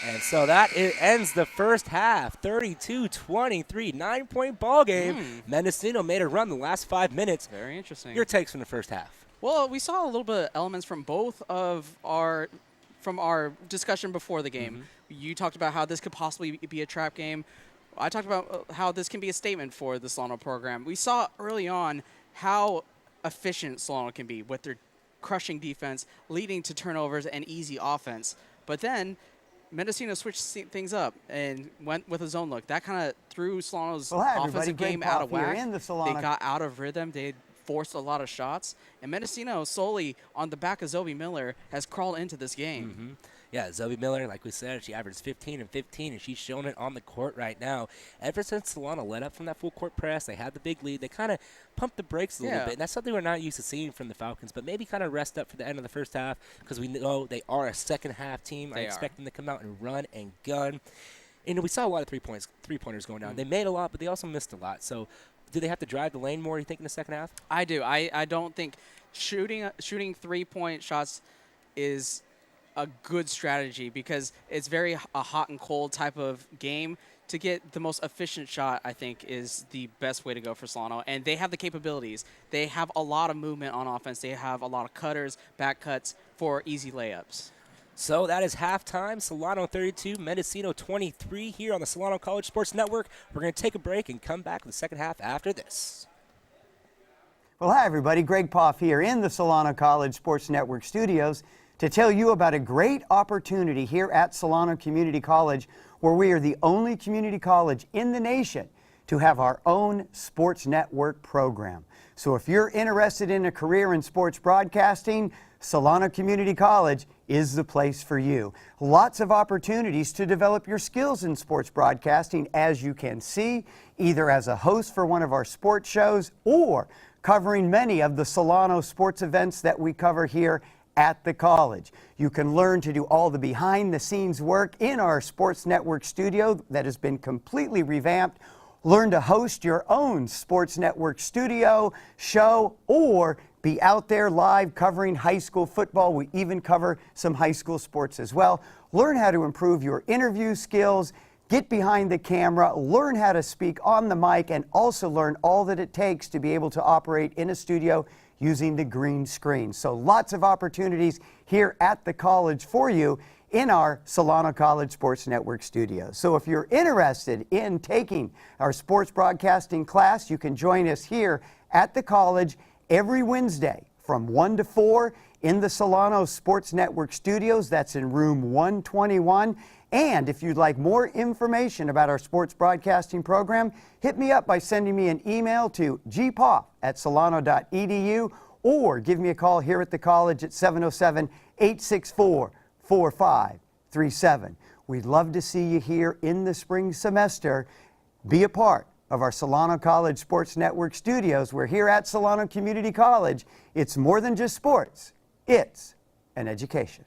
And so ends the first half, 32-23, 9-point ball game. Mendocino made a run the last 5 minutes. Very interesting. Your takes from the first half? Well, we saw a little bit of elements from both of our discussion before the game. You talked about how this could possibly be a trap game. I talked about how this can be a statement for the Solano program. We saw early on how efficient Solano can be with their crushing defense, leading to turnovers and easy offense. But then Mendocino switched things up and went with a zone look. That kind of threw Solano's offensive game out of whack. They got out of rhythm. They forced a lot of shots. And Mendocino, solely on the back of Zoe Miller, has crawled into this game. Yeah, Zoe Miller, like we said, she averaged 15 and 15, and she's showing it on the court right now. Ever since Solano let up from that full court press, they had the big lead. They kind of pumped the brakes a little bit, and that's something we're not used to seeing from the Falcons, but maybe kind of rest up for the end of the first half because we know they are a second-half team. I expect them to come out and run and gun. And we saw a lot of three-pointers going down. They made a lot, but they also missed a lot. So do they have to drive the lane more, you think, in the second half? I do. I don't think shooting three-point shots is a good strategy because it's very a hot and cold type of game. To get the most efficient shot, I think, is the best way to go for Solano. And they have the capabilities. They have a lot of movement on offense. They have a lot of cutters, back cuts for easy layups. So that is halftime. Solano 32, Mendocino 23 here on the Solano College Sports Network. We're going to take a break and come back with the second half after this. Well, hi, everybody. Greg Poff here in the Solano College Sports Network studios to tell you about a great opportunity here at Solano Community College, where we are the only community college in the nation to have our own sports network program. So if you're interested in a career in sports broadcasting, Solano Community College is the place for you. Lots of opportunities to develop your skills in sports broadcasting, as you can see, either as a host for one of our sports shows or covering many of the Solano sports events that we cover here at the college. You can learn to do all the behind-the-scenes work in our Sports Network studio that has been completely revamped. Learn to host your own Sports Network studio, show, or be out there live covering high school football. We even cover some high school sports as well. Learn how to improve your interview skills, get behind the camera, learn how to speak on the mic, and also learn all that it takes to be able to operate in a studio using the green screen. So lots of opportunities here at the college for you in our Solano College Sports Network studios. So if you're interested in taking our sports broadcasting class, you can join us here at the college every Wednesday from 1 to 4 in the Solano Sports Network studios. That's in room 121. And if you'd like more information about our sports broadcasting program, hit me up by sending me an email to gpoff@solano.edu or give me a call here at the college at 707-864-4537. We'd love to see you here in the spring semester. Be a part of our Solano College Sports Network studios. We're here at Solano Community College. It's more than just sports. It's an education.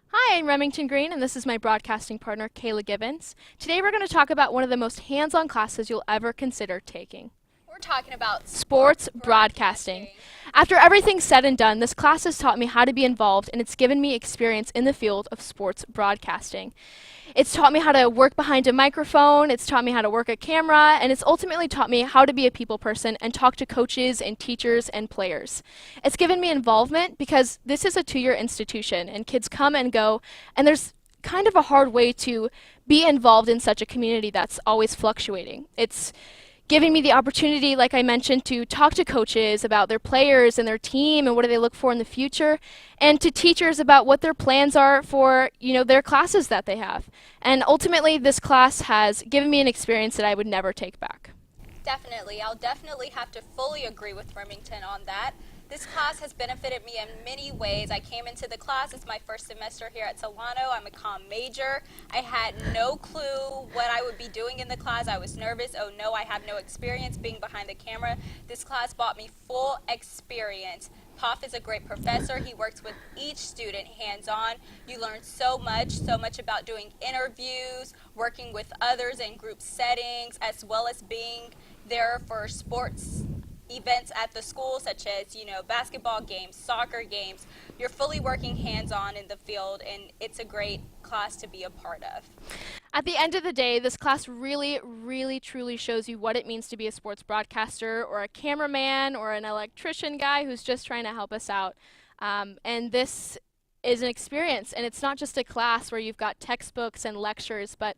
Hi, I'm Remington Green, and this is my broadcasting partner, Kayla Gibbons. Today we're going to talk about one of the most hands-on classes you'll ever consider taking. We're talking about sports broadcasting. After everything's said and done, this class has taught me how to be involved, and it's given me experience in the field of sports broadcasting. It's taught me how to work behind a microphone, it's taught me how to work a camera, and it's ultimately taught me how to be a people person and talk to coaches and teachers and players. It's given me involvement because this is a 2-year institution, and kids come and go, and there's kind of a hard way to be involved in such a community that's always fluctuating. It's giving me the opportunity, like I mentioned, to talk to coaches about their players and their team and what do they look for in the future, and to teachers about what their plans are for, their classes that they have. And ultimately, this class has given me an experience that I would never take back. Definitely. I'll definitely have to fully agree with Remington on that. This class has benefited me in many ways. I came into the class, it's my first semester here at Solano. I'm a comm major. I had no clue what I would be doing in the class. I was nervous. Oh no, I have no experience being behind the camera. This class brought me full experience. Poff is a great professor. He works with each student hands-on. You learn so much about doing interviews, working with others in group settings, as well as being there for sports events at the school, such as, basketball games, soccer games. You're fully working hands-on in the field, and it's a great class to be a part of. At the end of the day, this class really, really, truly shows you what it means to be a sports broadcaster or a cameraman or an electrician guy who's just trying to help us out. And this is an experience, and it's not just a class where you've got textbooks and lectures, but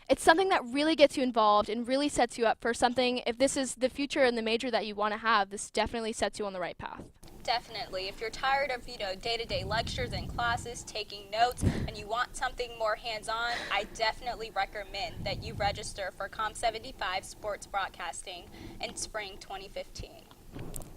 it's something that really gets you involved and really sets you up for something. If this is the future and the major that you want to have, this definitely sets you on the right path. Definitely. If you're tired of, day-to-day lectures and classes, taking notes, and you want something more hands-on, I definitely recommend that you register for Com 75 Sports Broadcasting in spring 2015.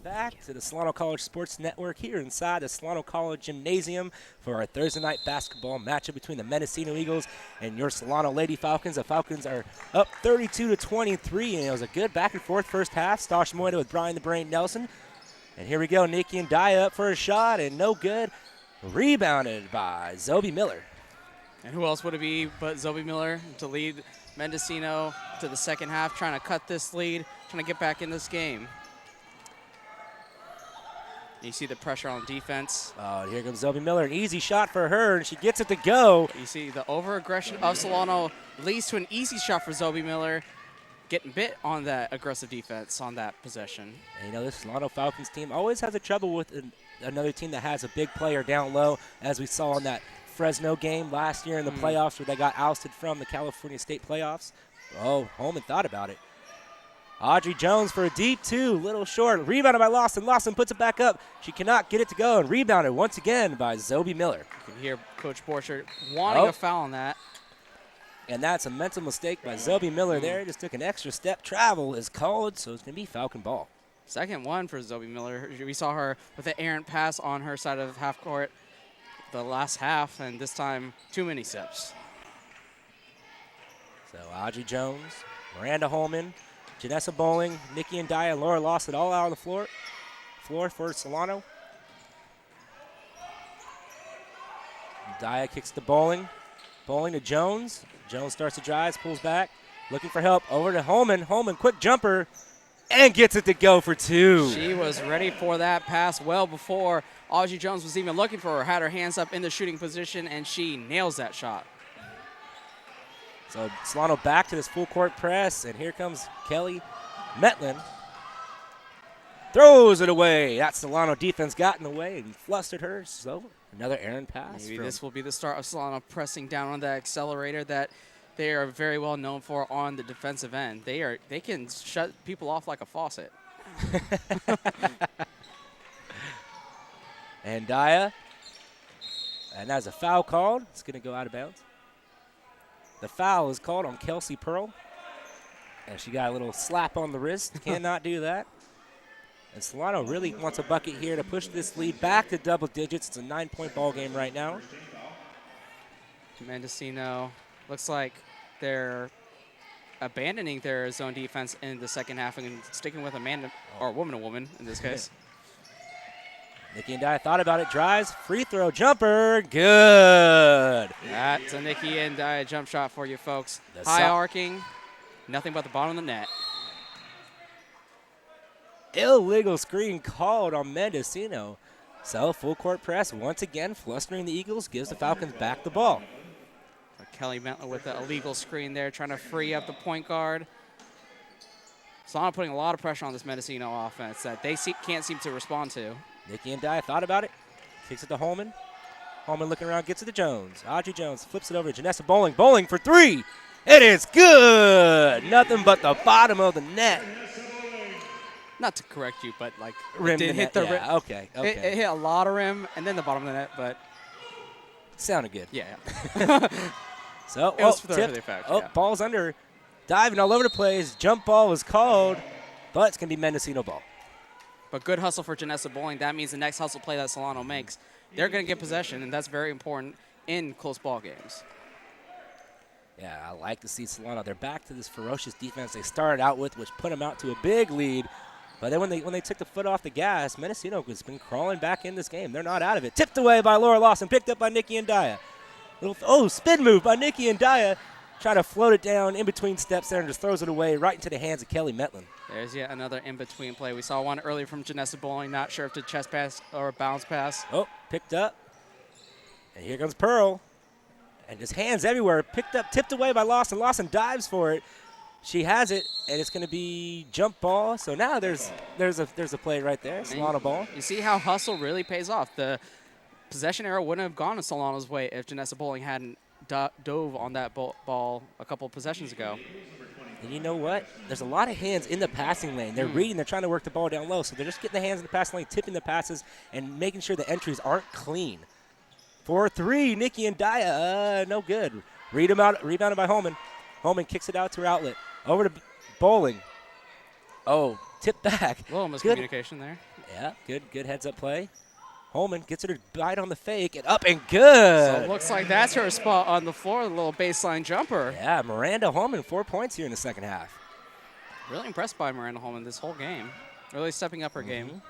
Back to the Solano College Sports Network here inside the Solano College Gymnasium for our Thursday night basketball matchup between the Mendocino Eagles and your Solano Lady Falcons. The Falcons are up 32-23, and it was a good back and forth first half. Stosh Moida with Brian the Brain Nelson. And here we go, Nikki and Daya up for a shot, and no good. Rebounded by Zoe Miller. And who else would it be but Zoe Miller to lead Mendocino to the second half, trying to cut this lead, trying to get back in this game. You see the pressure on defense. Oh, here comes Zoe Miller. An easy shot for her, and she gets it to go. You see the over-aggression of Solano leads to an easy shot for Zoe Miller, getting bit on that aggressive defense on that possession. And this Solano Falcons team always has a trouble with another team that has a big player down low, as we saw in that Fresno game last year in the playoffs where they got ousted from the California State playoffs. Oh, Holman thought about it. Audrey Jones for a deep two, little short. Rebounded by Lawson. Lawson puts it back up. She cannot get it to go, and rebounded once again by Zoe Miller. You can hear Coach Borchert wanting a foul on that. And that's a mental mistake by Zoe Miller there. Just took an extra step. Travel is called, so it's going to be Falcon ball. Second one for Zoe Miller. We saw her with an errant pass on her side of half court the last half, and this time too many steps. So Audrey Jones, Miranda Holman, Janessa Bowling, Nikki and Daya, and Laura Lawson all out on the floor for Solano. Daya kicks to Bowling. Bowling to Jones. Jones starts to drive, pulls back, looking for help. Over to Holman. Holman, quick jumper, and gets it to go for two. She was ready for that pass well before Audrey Jones was even looking for her, had her hands up in the shooting position, and she nails that shot. So Solano back to this full court press, and here comes Kelly Metlin. Throws it away. That Solano defense got in the way and flustered her. So another errant pass. Maybe this will be the start of Solano pressing down on that accelerator that they are very well known for on the defensive end. They can shut people off like a faucet. And Daya, and that's a foul called. It's going to go out of bounds. The foul is called on Kelsey Pearl. And she got a little slap on the wrist. Cannot do that. And Solano really wants a bucket here to push this lead back to double digits. It's a 9-point ball game right now. Mendocino looks like they're abandoning their zone defense in the second half and sticking with a man or woman in this case. Nikki and Dye thought about it, drives, free throw, jumper, good. That's a Nikki and Dye jump shot for you folks. High arcing, nothing but the bottom of the net. Illegal screen called on Mendocino. So full court press once again, flustering the Eagles, gives the Falcons back the ball. Kelly Mentler with the illegal screen there, trying to free up the point guard. Solano putting a lot of pressure on this Mendocino offense that they can't seem to respond to. Nikki and Dye thought about it. Kicks it to Holman. Holman looking around, gets it to Jones. Audrey Jones flips it over to Janessa Bowling. Bowling for three. And it's good. Nothing but the bottom of the net. Not to correct you, but like Rim it did the hit net. the Yeah, rim. okay. It hit a lot of rim and then the bottom of the net, but sounded good. yeah. So, It was for the tipped. effect, Oh, yeah. ball's under. Diving all over the place. Jump ball is called, but it's going to be Mendocino ball. But good hustle for Janessa Bowling. That means the next hustle play that Solano makes, they're going to get possession, and that's very important in close ball games. Yeah, I like to see Solano. They're back to this ferocious defense they started out with, which put them out to a big lead. But then when they took the foot off the gas, Mendocino has been crawling back in this game. They're not out of it. Tipped away by Laura Lawson, picked up by Nikki and Daya. Spin move by Nikki and Daya. trying to float it down in between steps there and just throws it away right into the hands of Kelly Metlin. There's yet another in-between play. We saw one earlier from Janessa Bowling, not sure if the chest pass or bounce pass. Oh, picked up. And here comes Pearl. And just hands everywhere. Picked up, tipped away by Lawson. Lawson dives for it. She has it, and it's going to be jump ball. So now there's a play right there. Solano ball. You see how hustle really pays off. The possession arrow wouldn't have gone in Solano's way if Janessa Bowling hadn't dove on that ball a couple possessions ago. And you know what? There's a lot of hands in the passing lane. They're reading. They're trying to work the ball down low. So they're just getting the hands in the passing lane, tipping the passes, and making sure the entries aren't clean. 4-3, Nikki and Daya. No good. Rebounded by Holman. Holman kicks it out to her outlet. Over to Bowling. Oh, tip back. A little miscommunication there. Yeah, good heads-up play. Holman gets her to bite on the fake and up and good. So it looks like that's her spot on the floor, the little baseline jumper. Yeah, Miranda Holman, 4 points here in the second half. Really impressed by Miranda Holman this whole game. Really stepping up her game.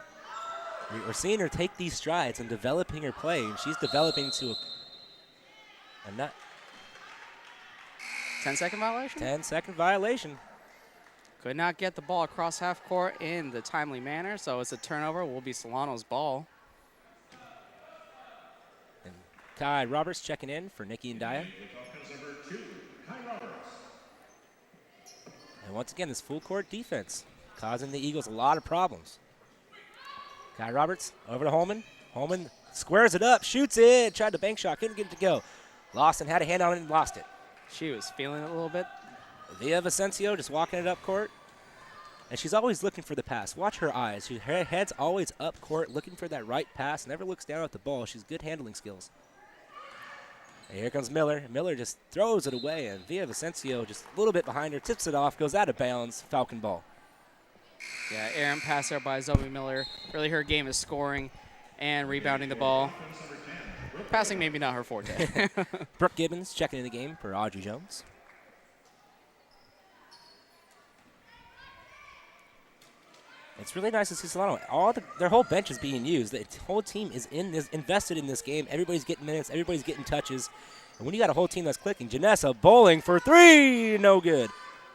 We're seeing her take these strides and developing her play, and she's developing to a nut. 10-second violation? 10-second violation. Could not get the ball across half court in the timely manner, so it's a turnover. Will be Solano's ball. And Kai Roberts checking in for Nikki and Daya. And once again, this full court defense causing the Eagles a lot of problems. Kai Roberts over to Holman. Holman squares it up, shoots it, tried the bank shot, couldn't get it to go. Lawson had a hand on it and lost it. She was feeling it a little bit. Via Vicencio just walking it up court. And she's always looking for the pass. Watch her eyes. Her head's always up court looking for that right pass. Never looks down at the ball. She's good handling skills. And here comes Miller. Miller just throws it away. And Via Vicencio just a little bit behind her. Tips it off. Goes out of bounds. Falcon ball. Yeah, errant pass there by Zoe Miller. Really her game is scoring and rebounding the ball. Passing maybe not her forte. Brooke Gibbons checking in the game for Audrey Jones. It's really nice to see Solano. Their whole bench is being used. The whole team is invested in this game. Everybody's getting minutes. Everybody's getting touches. And when you got a whole team that's clicking, Janessa Bowling for three, no good.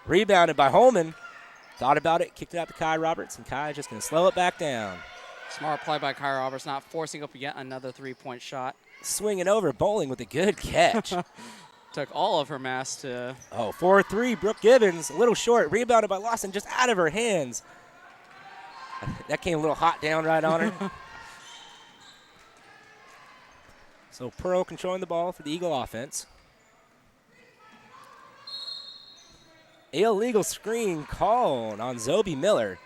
Rebounded by Holman. Thought about it, kicked it out to Kai Roberts, and Kai just going to slow it back down. Smart play by Kai Roberts, not forcing up yet another three-point shot. Swinging over, Bowling with a good catch. Took all of her mass to... Oh, 4-3, Brooke Gibbons, a little short. Rebounded by Lawson, just out of her hands. That came a little hot down right on her. So Pearl controlling the ball for the Eagle offense. Illegal screen called on Zoe Miller.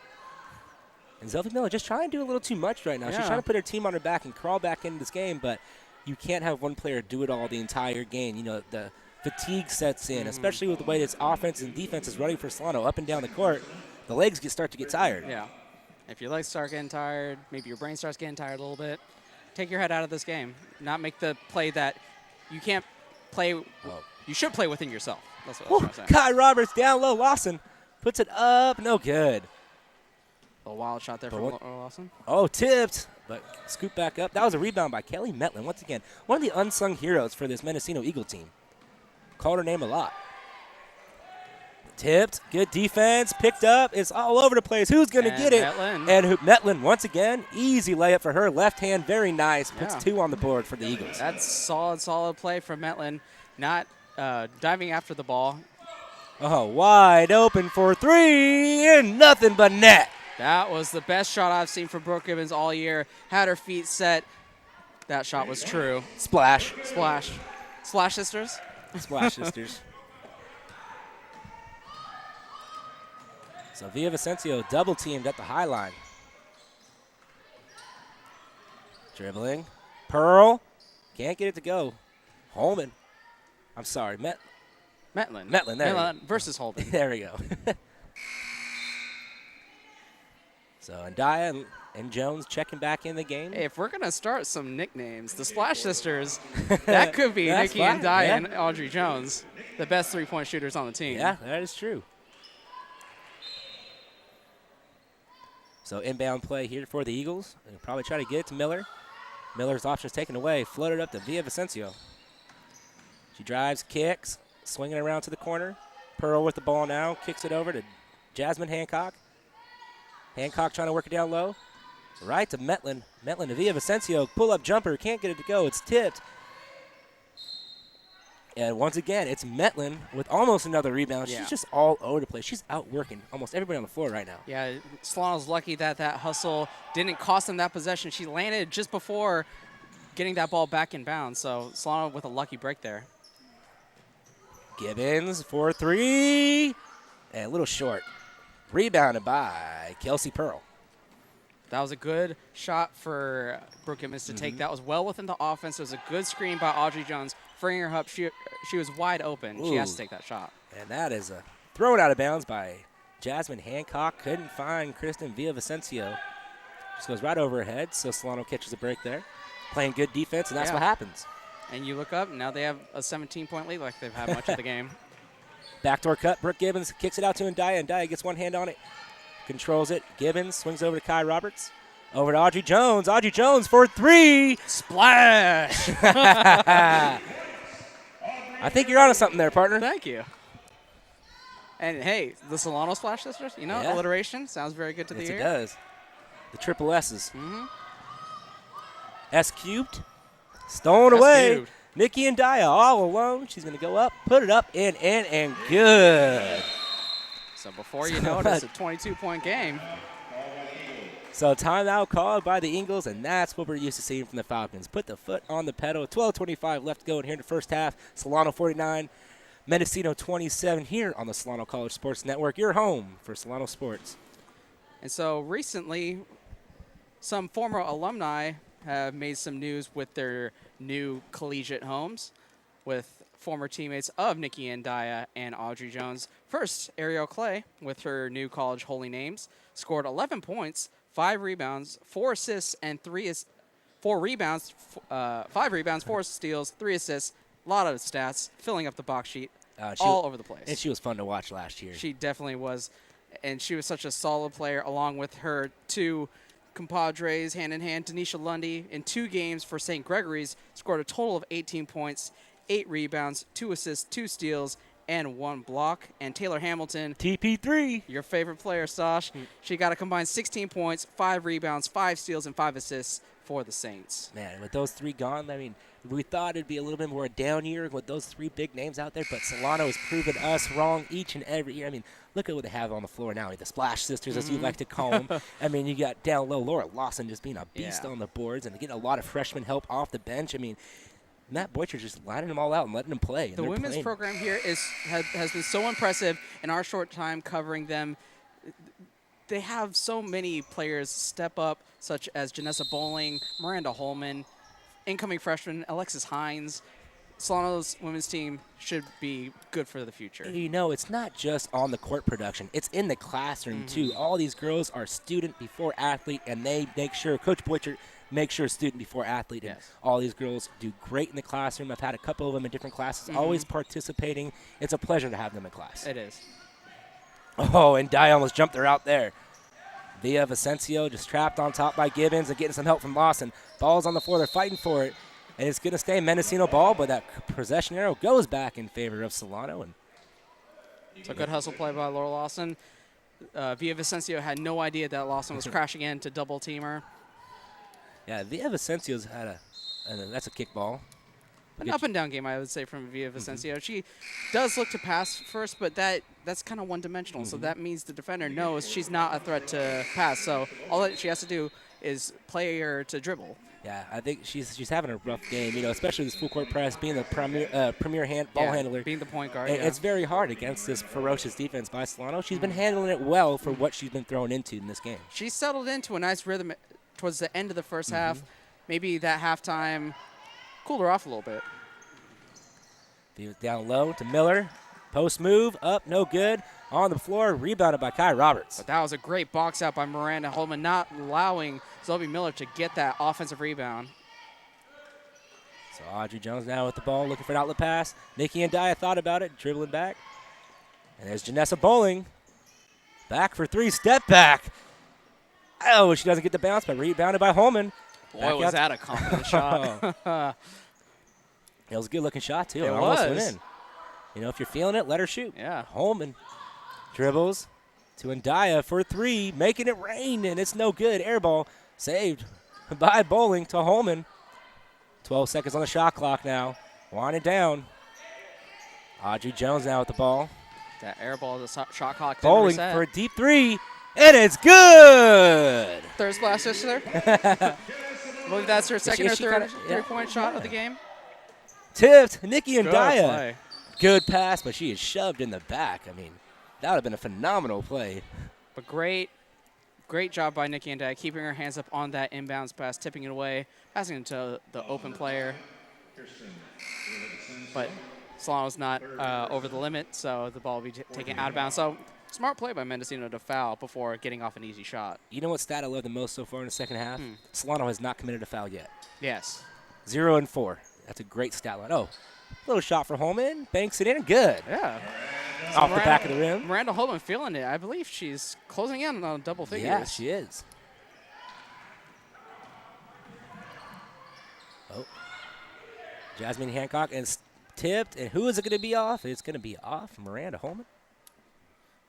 And Zoe Miller just trying to do a little too much right now. Yeah. She's trying to put her team on her back and crawl back into this game, but you can't have one player do it all the entire game. You know, the fatigue sets in, especially with the way this offense and defense is running for Solano up and down the court. The legs start to get tired. Yeah. If your legs start getting tired, maybe your brain starts getting tired a little bit, take your head out of this game. Not make the play that you can't play. You should play within yourself. That's what I was trying to say. Kai Roberts down low. Lawson puts it up. No good. A wild shot there from Lawson. Oh, tipped, but scoop back up. That was a rebound by Kelly Metlin. Once again, one of the unsung heroes for this Mendocino Eagle team. Called her name a lot. Tipped, good defense, picked up. It's all over the place. Who's going to get it? Metlin. And Metlin, once again, easy layup for her. Left hand, very nice. Puts two on the board for the Eagles. That's solid play from Metlin. Not diving after the ball. Oh, wide open for three and nothing but net. That was the best shot I've seen from Brooke Gibbons all year. Had her feet set. That shot was true. Splash. Splash. Splash sisters? Splash sisters. So Via Vicencio double teamed at the high line. Dribbling. Pearl. Can't get it to go. Holman. I'm sorry. Metlin. Metlin, there. Metlin versus Holden. There we go. So Andaya and Jones checking back in the game. Hey, if we're going to start some nicknames, the Splash Sisters, that could be That's Nikki and fine, Daya and Audrey Jones, the best three-point shooters on the team. Yeah, that is true. So inbound play here for the Eagles. They'll probably try to get it to Miller. Miller's option is taken away. Floated up to Via Vicencio. She drives, kicks, swinging around to the corner. Pearl with the ball now, kicks it over to Jasmine Hancock. Hancock trying to work it down low. Right to Metlin. Metlin to Villavicencio. Pull-up jumper. Can't get it to go. It's tipped. And once again, it's Metlin with almost another rebound. Yeah. She's just all over the place. She's outworking almost everybody on the floor right now. Yeah, Solano's lucky that that hustle didn't cost them that possession. She landed just before getting that ball back in bounds. So Solano with a lucky break there. Gibbons for three. And a little short. Rebounded by Kelsey Pearl. That was a good shot for Brooke Gibbons to take. That was well within the offense. It was a good screen by Audrey Jones, freeing her up. She was wide open. Ooh. She has to take that shot. And that is a thrown out of bounds by Jasmine Hancock. Couldn't find Kristen Villavicencio. Just goes right over her head, so Solano catches a break there. Playing good defense, and that's what happens. And you look up, now they have a 17-point lead like they've had much of the game. Backdoor cut. Brooke Gibbons kicks it out to Ndaya. Ndaya gets one hand on it. Controls it. Gibbons swings over to Kai Roberts. Over to Audrey Jones. Audrey Jones for three. Splash! I think you're onto something there, partner. Thank you. And, hey, the Solano Splash Sisters, you know, Yeah. alliteration sounds very good to the Yes, ear. it does. The triple S's. S cubed. Stolen S away. cubed. Nikki Ndaya all alone. She's going to go up, put it up, in, and good. So before you know it, it's a 22-point game. So timeout called by the Eagles, and that's what we're used to seeing from the Falcons. Put the foot on the pedal. 12:25 left to go in here in the first half. Solano 49, Mendocino 27 here on the Solano College Sports Network. Your home for Solano Sports. And so recently, some former alumni have made some news with their new collegiate homes with former teammates of Nikki Ndaya and Audrey Jones. First, Ariel Clay with her new college holy names scored 11 points, 5 rebounds, 4 assists, and 4 rebounds, 5 rebounds, 4 steals, 3 assists. A lot of stats filling up the box sheet all over the place. And she was fun to watch last year. She definitely was, and she was such a solid player along with her two compadres hand in hand. Denisha Lundy in 2 games for St. Gregory's scored a total of 18 points, 8 rebounds, 2 assists, 2 steals, and 1 block. And Taylor Hamilton, TP3. your favorite player, Stosh, she got a combined 16 points, 5 rebounds, 5 steals, and 5 assists for the Saints. Man, with those 3 gone, I mean, we thought it'd be a little bit more a down year with those 3 big names out there, but Solano has proven us wrong each and every year. I mean, look at what they have on the floor now. The Splash Sisters, as you like to call them. I mean, you got down low Laura Lawson just being a beast on the boards and getting a lot of freshman help off the bench. I mean, Matt Boycher's just lining them all out and letting them play. The women's program here has been so impressive in our short time covering them. They have so many players step up, such as Janessa Bowling, Miranda Holman, incoming freshman Alexis Hines. Solano's women's team should be good for the future. You know, it's not just on the court production. It's in the classroom, too. All these girls are student before athlete, and they make sure, Coach Boycher makes sure student before athlete. And all these girls do great in the classroom. I've had a couple of them in different classes, always participating. It's a pleasure to have them in class. It is. Oh, and Dye almost jumped her out there. Villavicencio just trapped on top by Gibbons and getting some help from Lawson. Ball's on the floor. They're fighting for it. And it's going to stay Mendocino ball, but that possession arrow goes back in favor of Solano. And it's a good hustle play by Laura Lawson. Villavicencio had no idea that Lawson was crashing in to double team her. Yeah, Villavicencio's had that's a kickball. An up-and-down game, I would say, from Villavicencio. She does look to pass first, but that's kind of one-dimensional. So that means the defender knows she's not a threat to pass. So all that she has to do is play her to dribble. Yeah, I think she's having a rough game, you know, especially this full-court press, being the premier ball handler. Being the point guard, It's very hard against this ferocious defense by Solano. She's been handling it well for what she's been thrown into in this game. She's settled into a nice rhythm towards the end of the first half. Maybe that halftime cooled her off a little bit. Down low to Miller. Post move, up, no good. On the floor, rebounded by Kai Roberts. But that was a great box out by Miranda Holman, not allowing Zoe Miller to get that offensive rebound. So Audrey Jones now with the ball, looking for an outlet pass. Nikki Ndaya thought about it, dribbling back. And there's Janessa Bowling. Back for 3, step back. Oh, she doesn't get the bounce, but rebounded by Holman. Boy, was that a confident shot. It was a good-looking shot, too. It almost was. went in. if you're feeling it, let her shoot. Yeah. Holman dribbles to Ndaya for 3, making it rain, and it's no good. Air ball saved by Bowling to Holman. 12 seconds on the shot clock now. Winding down. Audrey Jones now with the ball. That air ball, the shot clock. Bowling for a deep 3, and it's good. Third splash dish there. I believe that's her second or third three-point shot of the game. Tipped, Nikki Good Ndaya. play. Good pass, but she is shoved in the back. I mean, that would have been a phenomenal play. But great job by Nikki Ndaya, keeping her hands up on that inbounds pass, tipping it away, passing it to the open player. But Solano's not over the limit, so the ball will be taken out of bounds. So smart play by Mendocino to foul before getting off an easy shot. You know what stat I love the most so far in the second half? Solano has not committed a foul yet. Yes. 0 and 4. That's a great stat line. Oh, little shot for Holman. Banks it in. Good. Yeah. Off the back of the rim. Miranda Holman feeling it. I believe she's closing in on double figures. Yeah, she is. Oh. Jasmine Hancock is tipped. And who is it going to be off? It's going to be off Miranda Holman.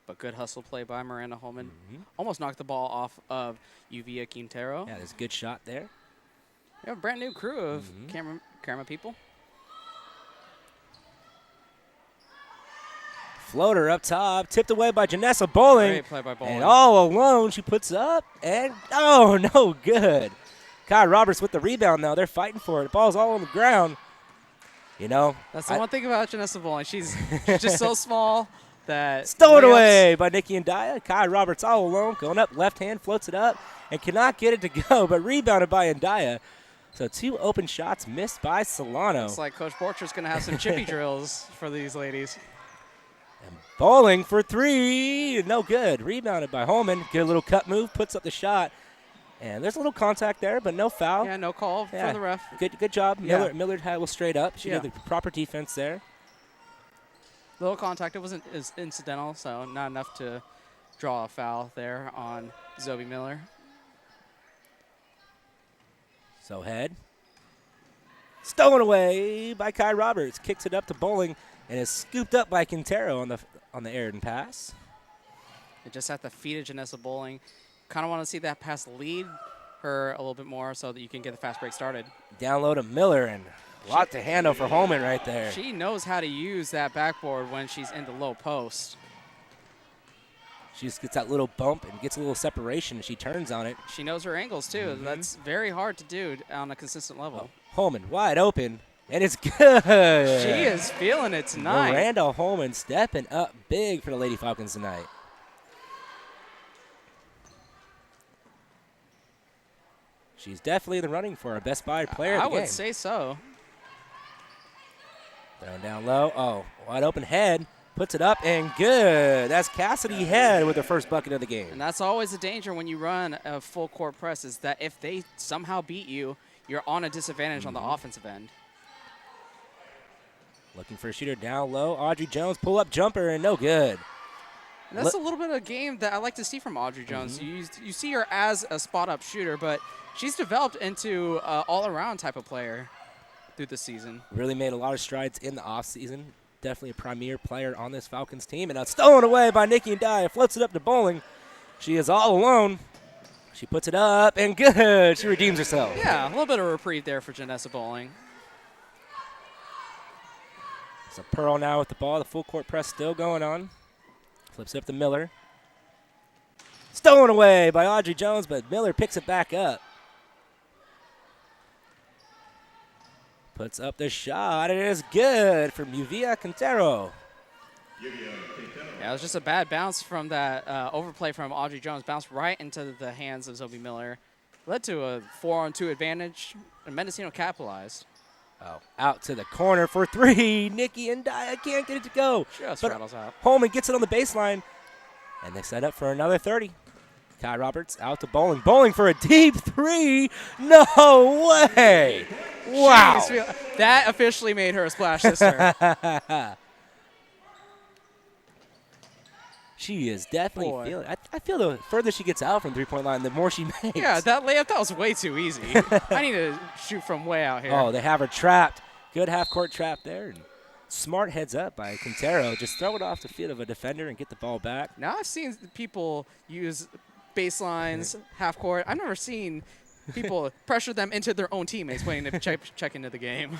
But good hustle play by Miranda Holman. Almost knocked the ball off of Uvia Quintero. Yeah, there's a good shot there. We have a brand new crew of camera people. Floater up top, tipped away by Janessa Bowling. Great play by Bowling. And all alone, she puts up, and oh, no good. Kai Roberts with the rebound now. They're fighting for it. The ball's all on the ground. That's the one thing about Janessa Bowling. She's just so small that stolen away by Nikki Ndaya. Kai Roberts all alone, going up left hand, floats it up, and cannot get it to go, but rebounded by Ndaya. So 2 open shots missed by Solano. Looks like Coach Borcher's going to have some chippy drills for these ladies. And Bowling for 3, no good. Rebounded by Holman. Good little cut move, puts up the shot. And there's a little contact there, but no foul. Yeah, no call from the ref. Good job. Yeah. Millard had was straight up. She did the proper defense there. Little contact. It wasn't as incidental, so not enough to draw a foul there on Zoe Miller. So head. Stolen away by Kai Roberts. Kicks it up to Bowling and is scooped up by Quintero on the air and pass. It just at the feet of Janessa Bowling. Kind of want to see that pass lead her a little bit more so that you can get the fast break started. Down low to Miller, and a lot to handle for Holman right there. She knows how to use that backboard when she's in the low post. She just gets that little bump and gets a little separation, and she turns on it. She knows her angles, too. That's very hard to do on a consistent level. Holman wide open, and it's good. She is feeling it tonight. Miranda Holman stepping up big for the Lady Falcons tonight. She's definitely in the running for our best buy player of the game. I would say so. Down low. Oh, wide open head. Puts it up and good. That's Cassidy Head with her first bucket of the game. And that's always the danger when you run a full court press is that if they somehow beat you, you're on a disadvantage on the offensive end. Looking for a shooter down low. Audrey Jones pull up jumper and no good. And that's a little bit of a game that I like to see from Audrey Jones. You see her as a spot-up shooter, but she's developed into an all-around type of player through the season. Really made a lot of strides in the offseason. Definitely a premier player on this Falcons team. And now stolen away by Nikki Ndaya. Floats it up to Bowling. She is all alone. She puts it up and good. She redeems herself. Yeah, a little bit of reprieve there for Janessa Bowling. So Pearl now with the ball. The full court press still going on. Flips it up to Miller. Stolen away by Audrey Jones, but Miller picks it back up. Puts up the shot, and it is good from Uvia Quintero. Yeah, it was just a bad bounce from that overplay from Audrey Jones. Bounced right into the hands of Zoe Miller. Led to a 4-on-2 advantage, and Mendocino capitalized. Oh, out to the corner for 3. Nikki Ndaya can't get it to go. Just but rattles out. Holman gets it on the baseline, and they set up for another 30. Kai Roberts out to Bowling. Bowling for a deep 3. No way. Wow. That officially made her a splash sister. She is definitely feeling it. I feel the further she gets out from three-point line, the more she makes. Yeah, that layup, that was way too easy. I need to shoot from way out here. Oh, they have her trapped. Good half-court trap there. And smart heads up by Quintero. Just throw it off the field of a defender and get the ball back. Now I've seen people use baselines, half court. I've never seen people pressure them into their own teammates waiting to check into the game.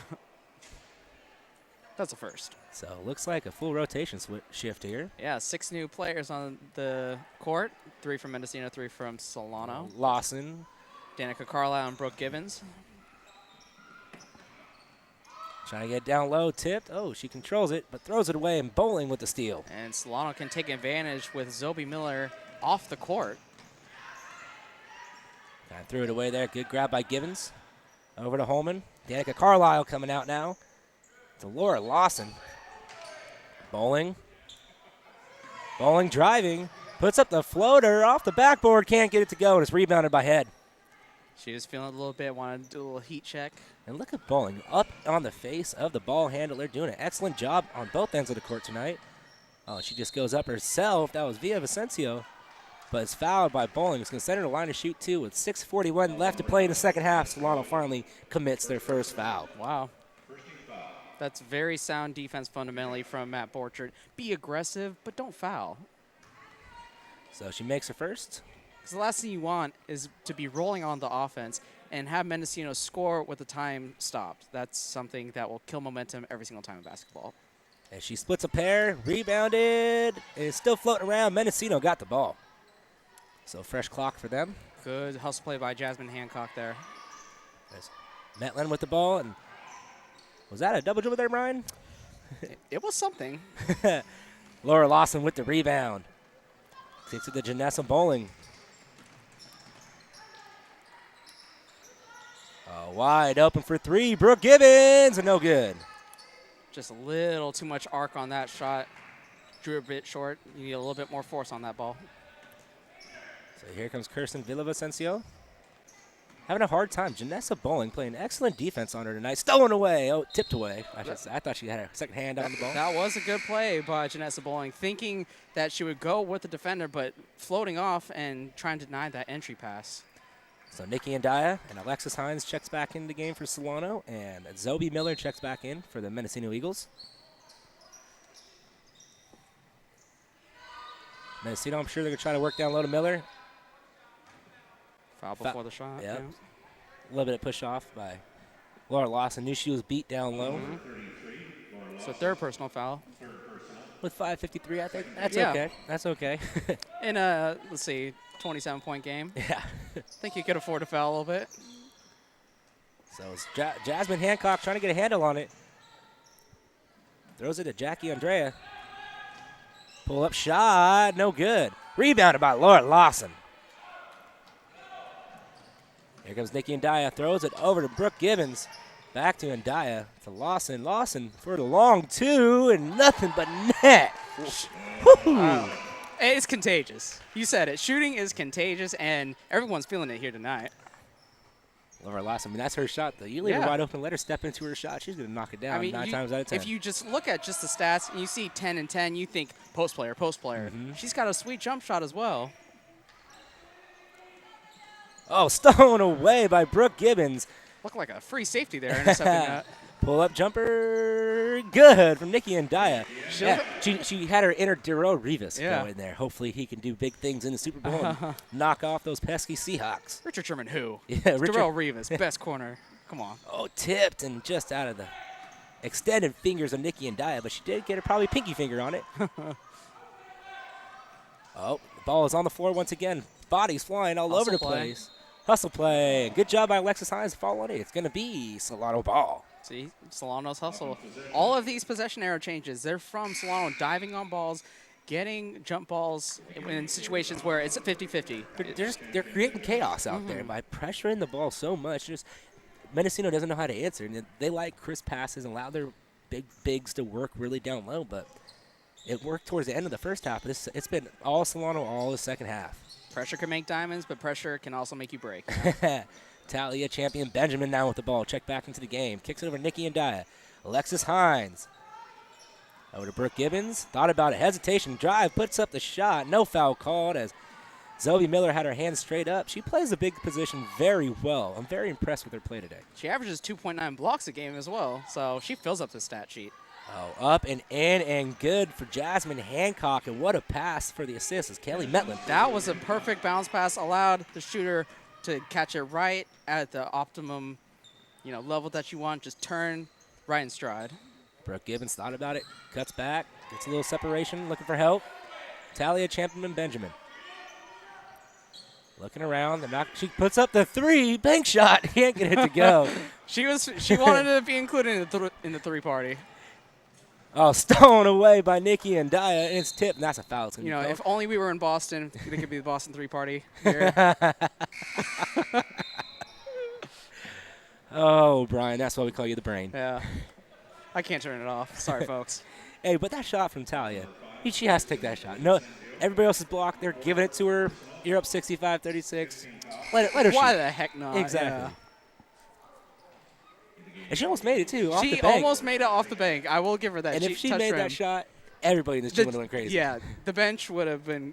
That's a first. So looks like a full rotation shift here. Yeah, 6 new players on the court. 3 from Mendocino, 3 from Solano. Lawson. Danica Carlisle and Brooke Gibbons. Trying to get down low, tipped. Oh, she controls it, but throws it away and bowling with the steal. And Solano can take advantage with Zoe Miller off the court. Kind of threw it away there. Good grab by Gibbons. Over to Holman. Danica Carlisle coming out now. To Laura Lawson. Bowling. Bowling driving. Puts up the floater off the backboard. Can't get it to go, and it's rebounded by Head. She was feeling a little bit, wanted to do a little heat check. And look at Bowling up on the face of the ball handler, doing an excellent job on both ends of the court tonight. Oh, she just goes up herself. That was Via Vicencio, but it's fouled by Bowling. It's going to send her to line to shoot 2 with 6:41 left to play in the second half. Solano finally commits their first foul. Wow. That's very sound defense fundamentally from Matt Borchard. Be aggressive, but don't foul. So she makes her first. Because the last thing you want is to be rolling on the offense and have Mendocino score with the time stopped. That's something that will kill momentum every single time in basketball. And she splits a pair, rebounded, and it's still floating around. Mendocino got the ball. So fresh clock for them. Good hustle play by Jasmine Hancock there. There's Metlin with the ball, and was that a double dribble there, Brian? It was something. Laura Lawson with the rebound. Takes it to Janessa Bowling. Wide open for 3. Brooke Gibbons, and no good. Just a little too much arc on that shot. Drew a bit short. You need a little bit more force on that ball. So here comes Kirsten Villavicencio. Having a hard time. Janessa Bowling playing excellent defense on her tonight. Stolen away. Oh, tipped away. I thought she had a second hand on the ball. That was a good play by Janessa Bowling, thinking that she would go with the defender, but floating off and trying to deny that entry pass. So Nikki Andaya and Alexis Hines checks back in the game for Solano, and Zoe Miller checks back in for the Mendocino Eagles. Mendocino, I'm sure they're going to try to work down low to Miller. Foul before the shot. Yep. Yeah. A little bit of push off by Laura Lawson. Knew she was beat down low. So third personal foul. With 5:53, I think. That's Yeah. okay. That's okay. In a, let's see, 27-point game. Yeah. I think you could afford to foul a little bit. So it's Jasmine Hancock trying to get a handle on it. Throws it to Jackie Andrea. Pull up shot. No good. Rebounded by Laura Lawson. Here comes Nikki Andaya. Throws it over to Brooke Gibbons. Back to Andaya. To Lawson. Lawson for the long 2 and nothing but net. Woo-hoo. It's contagious. You said it. Shooting is contagious, and everyone's feeling it here tonight. Laura Lawson, I mean, that's her shot, though. You leave her Yeah. wide open, let her step into her shot. She's going to knock it down 9 times out of 10. If you just look at just the stats and you see 10 and 10, you think post player, post player. She's got a sweet jump shot as well. Oh, stolen away by Brooke Gibbons. Looked like a free safety there intercepting that. Pull-up jumper, good from Nikki Andaya. Yeah, she had her inner Darrell Rivas go in there. Hopefully he can do big things in the Super Bowl and knock off those pesky Seahawks. Richard Sherman who? Yeah, Darrell Rivas, best corner. Come on. Oh, tipped and just out of the extended fingers of Nikki Andaya, but she did get her probably pinky finger on it. Oh, the ball is on the floor once again. Bodies flying all over the place. Hustle play. Good job by Alexis Hines following it. It's going to be Solano ball. See, Solano's hustle. All of these possession arrow changes, they're from Solano diving on balls, getting jump balls in situations where it's 50-50. They're creating chaos out there by pressuring the ball so much. Just Mendocino doesn't know how to answer. And they like crisp passes and allow their bigs to work really down low, but it worked towards the end of the first half. It's been all Solano all the second half. Pressure can make diamonds, but pressure can also make you break. Talia champion Benjamin now with the ball. Check back into the game. Kicks it over Nikki Andaya. Alexis Hines. Over to Brooke Gibbons. Thought about it. Hesitation. Drive. Puts up the shot. No foul called as Zoe Miller had her hands straight up. She plays the big position very well. I'm very impressed with her play today. She averages 2.9 blocks a game as well, so she fills up the stat sheet. Oh, up and in and good for Jasmine Hancock. And what a pass for the assist is Kelly Metlin. That was a perfect bounce pass, allowed the shooter to catch it right at the optimum, level that you want. Just turn right in stride. Brooke Gibbons thought about it, cuts back, gets a little separation, looking for help. Talia Champion-Benjamin. Looking around, she puts up the three, bank shot, can't get it to go. She wanted to be included in the three party. Oh, stolen away by Nikki and Daya, and it's tipped, and that's a foul. If only we were in Boston, it could be the Boston three party here. Oh, Brian, that's why we call you the brain. Yeah. I can't turn it off. Sorry, folks. Hey, but that shot from Talia, she has to take that shot. No, everybody else is blocked. They're giving it to her. You're up 65-36. Let her shoot. Why the heck not? Exactly. Yeah. And she almost made it, too, off the She bank. almost made it off the bank. I will give her that. And if she made that shot, everybody in this gym would have went crazy. Yeah, the bench would have been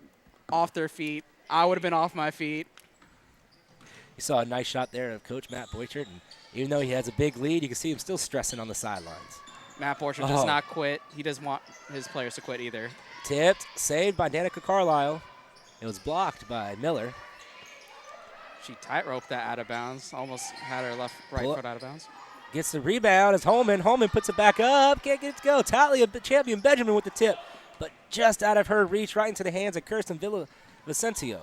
off their feet. I would have been off my feet. You saw a nice shot there of Coach Matt Boychert, and even though he has a big lead, you can see him still stressing on the sidelines. Matt Borchard does not quit. He doesn't want his players to quit either. Tipped, saved by Danica Carlisle. It was blocked by Miller. She tight-roped that out of bounds. Almost had her right foot out of bounds. Gets the rebound as Holman. Holman puts it back up. Can't get it to go. Talia Champion-Benjamin with the tip, but just out of her reach, right into the hands of Kirsten Vicencio.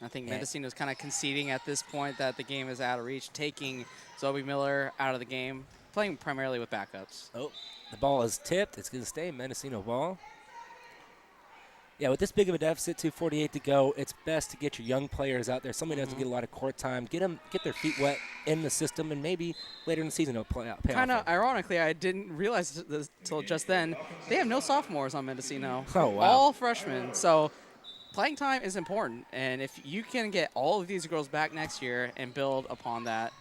I think Mendocino is kind of conceding at this point that the game is out of reach, taking Zoe Miller out of the game, playing primarily with backups. Oh, the ball is tipped. It's going to stay Mendocino ball. Yeah, with this big of a deficit, 2:48 to go, it's best to get your young players out there. Somebody doesn't get a lot of court time. Get their feet wet in the system, and maybe later in the season it'll pay off. Kind of ironically, I didn't realize this until just then. They have no sophomores on Mendocino. Oh, wow. All freshmen. So playing time is important, and if you can get all of these girls back next year and build upon that,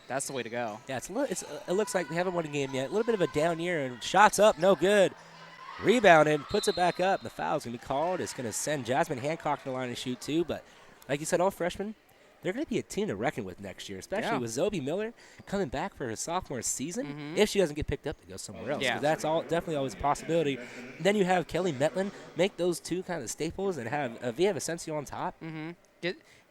that's the way to go. Yeah, it looks like they haven't won a game yet. A little bit of a down year, and shots up, no good. Rebounded, puts it back up. The foul's going to be called. It's going to send Jasmine Hancock to the line to shoot, too. But like you said, all freshmen, they're going to be a team to reckon with next year, especially with Zoe Miller coming back for her sophomore season if she doesn't get picked up to go somewhere else. Yeah. That's definitely always a possibility. Then you have Kelly Metlin make those two kind of staples and have Via Vicencio on top.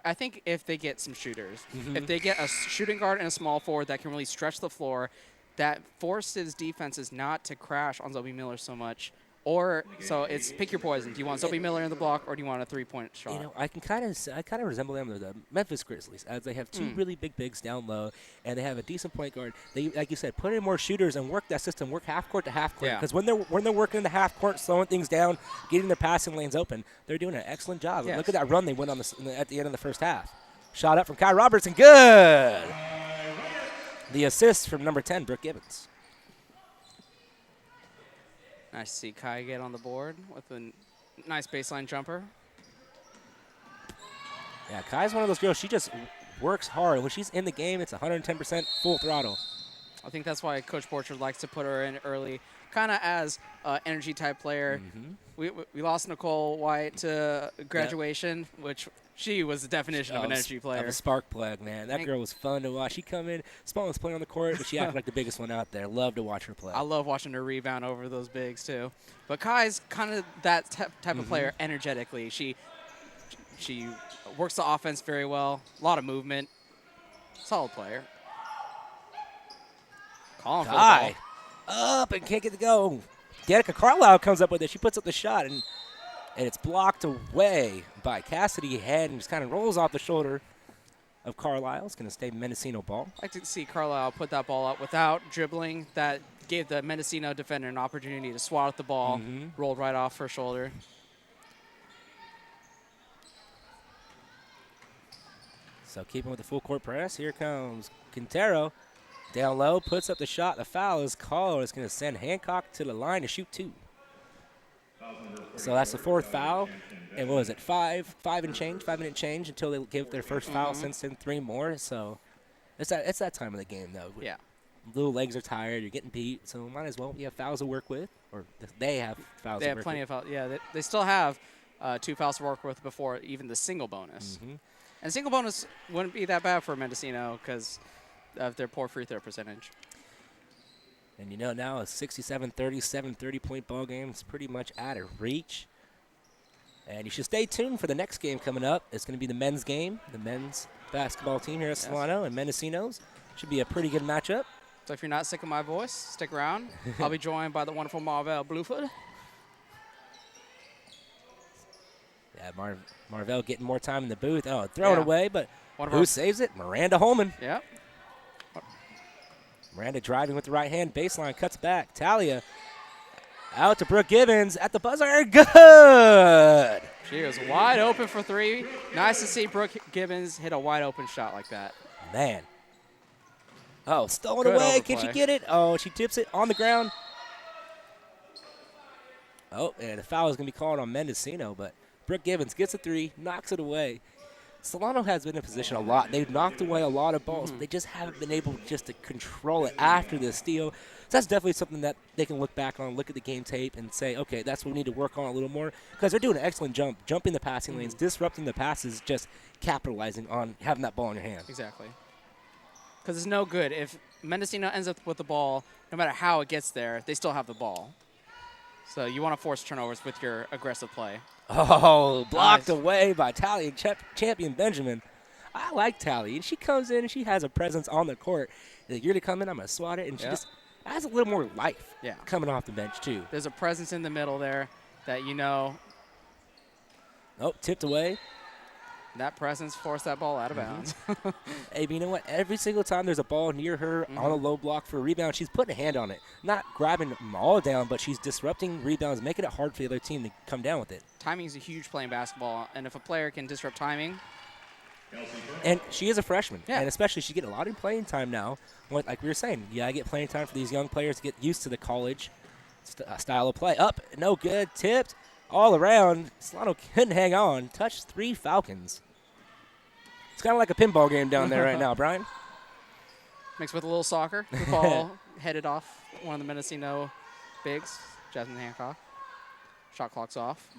I think if they get some shooters, if they get a shooting guard and a small forward that can really stretch the floor, that forces defenses not to crash on Zoe Miller so much. So it's pick your poison. Do you want Zoe Miller in the block, or do you want a three-point shot? You know, I kind of resemble them to the Memphis Grizzlies, as they have two really big bigs down low, and they have a decent point guard. They, like you said, put in more shooters and work that system, work half court to half court. Because when they're working in the half court, slowing things down, getting their passing lanes open, they're doing an excellent job. Yes. Look at that run they went on at the end of the first half. Shot up from Kai Robertson, good. The assist from number 10, Brooke Gibbons. Nice to see Kai get on the board with a nice baseline jumper. Yeah, Kai's one of those girls. She just works hard. When she's in the game, it's 110% full throttle. I think that's why Coach Borchard likes to put her in early, kind of as an energy type player. We lost Nicole White to graduation, which she was the definition of an energy player. Of a spark plug, man. That girl was fun to watch. She come in, smallest player on the court, but she acted like the biggest one out there. Love to watch her play. I love watching her rebound over those bigs too. But Kai's kind of that type of player energetically. She works the offense very well. A lot of movement. Solid player. Calling for the ball. Up and can't get to go. Danica Carlisle comes up with it. She puts up the shot, and it's blocked away by Cassidy Head and just kind of rolls off the shoulder of Carlisle. It's going to stay Mendocino ball. I like to see Carlisle put that ball up without dribbling. That gave the Mendocino defender an opportunity to swat at the ball, rolled right off her shoulder. So keeping with the full court press, here comes Quintero. Down low, puts up the shot. The foul is called. It's going to send Hancock to the line to shoot two. So that's the fourth foul. And what was it, 5 minute change until they give their first foul since then 3 more. So it's that time of the game, though. Yeah. Little legs are tired. You're getting beat. So might as well, you have fouls to work with. Or they have fouls to work with. They have plenty of fouls. Yeah, they still have 2 fouls to work with before even the single bonus. And a single bonus wouldn't be that bad for Mendocino because of their poor free throw percentage. And now a 67-30, 30-point ball game is pretty much out of reach. And you should stay tuned for the next game coming up. It's going to be the men's game, the men's basketball team here at Solano and Mendocinos. Should be a pretty good matchup. So if you're not sick of my voice, stick around. I'll be joined by the wonderful Marvell Bluefoot. Yeah, Marvell getting more time in the booth. Oh, throw it away, but who saves it? Miranda Holman. Yep. Miranda driving with the right hand, baseline, cuts back. Talia out to Brooke Gibbons at the buzzer. Good! She was wide open for three. Nice to see Brooke Gibbons hit a wide open shot like that. Man. Oh, stolen Good away. overplay. Can she get it? Oh, she tips it on the ground. Oh, and the foul is going to be called on Mendocino, but Brooke Gibbons gets a three, knocks it away. Solano has been in position a lot. They've knocked away a lot of balls, but they just haven't been able just to control it after the steal. So that's definitely something that they can look back on, look at the game tape, and say, okay, that's what we need to work on a little more. Because they're doing an excellent jumping the passing lanes, disrupting the passes, just capitalizing on having that ball in your hand. Exactly. Because it's no good. If Mendocino ends up with the ball, no matter how it gets there, they still have the ball. So you want to force turnovers with your aggressive play. Oh, blocked away by Talia champion Benjamin. I like Talia. And she comes in and she has a presence on the court. Like, you're to come in, I'm going to swat it. And she just has a little more life coming off the bench, too. There's a presence in the middle there that Oh, tipped away. That presence forced that ball out of bounds. Hey, but you know what? Every single time there's a ball near her on a low block for a rebound, she's putting a hand on it. Not grabbing them all down, but she's disrupting rebounds, making it hard for the other team to come down with it. Timing is a huge play in basketball, and if a player can disrupt timing. And she is a freshman, Yeah. and especially she's getting a lot of playing time now. Like we were saying, I get playing time for these young players to get used to the college style of play. Up, no good, tipped. All around, Solano couldn't hang on. Touched 3 Falcons. It's kind of like a pinball game down there right now, Brian. Mixed with a little soccer. The ball headed off one of the Mendocino bigs, Jasmine Hancock. Shot clock's off.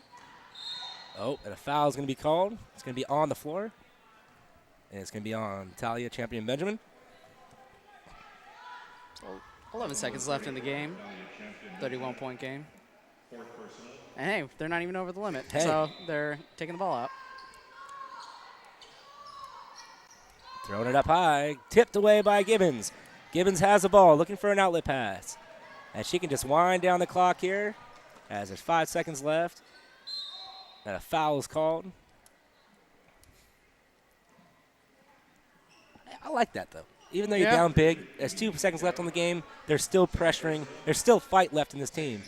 Oh, and a foul is going to be called. It's going to be on the floor. And it's going to be on Talia, champion Benjamin. So 11 seconds left in the game. 31-point game. And hey, they're not even over the limit, so they're taking the ball out. Throwing it up high. Tipped away by Gibbons. Gibbons has the ball, looking for an outlet pass. And she can just wind down the clock here as there's 5 seconds left. And a foul is called. I like that, though. Even though you're down big, there's 2 seconds left on the game. They're still pressuring. There's still fight left in this team.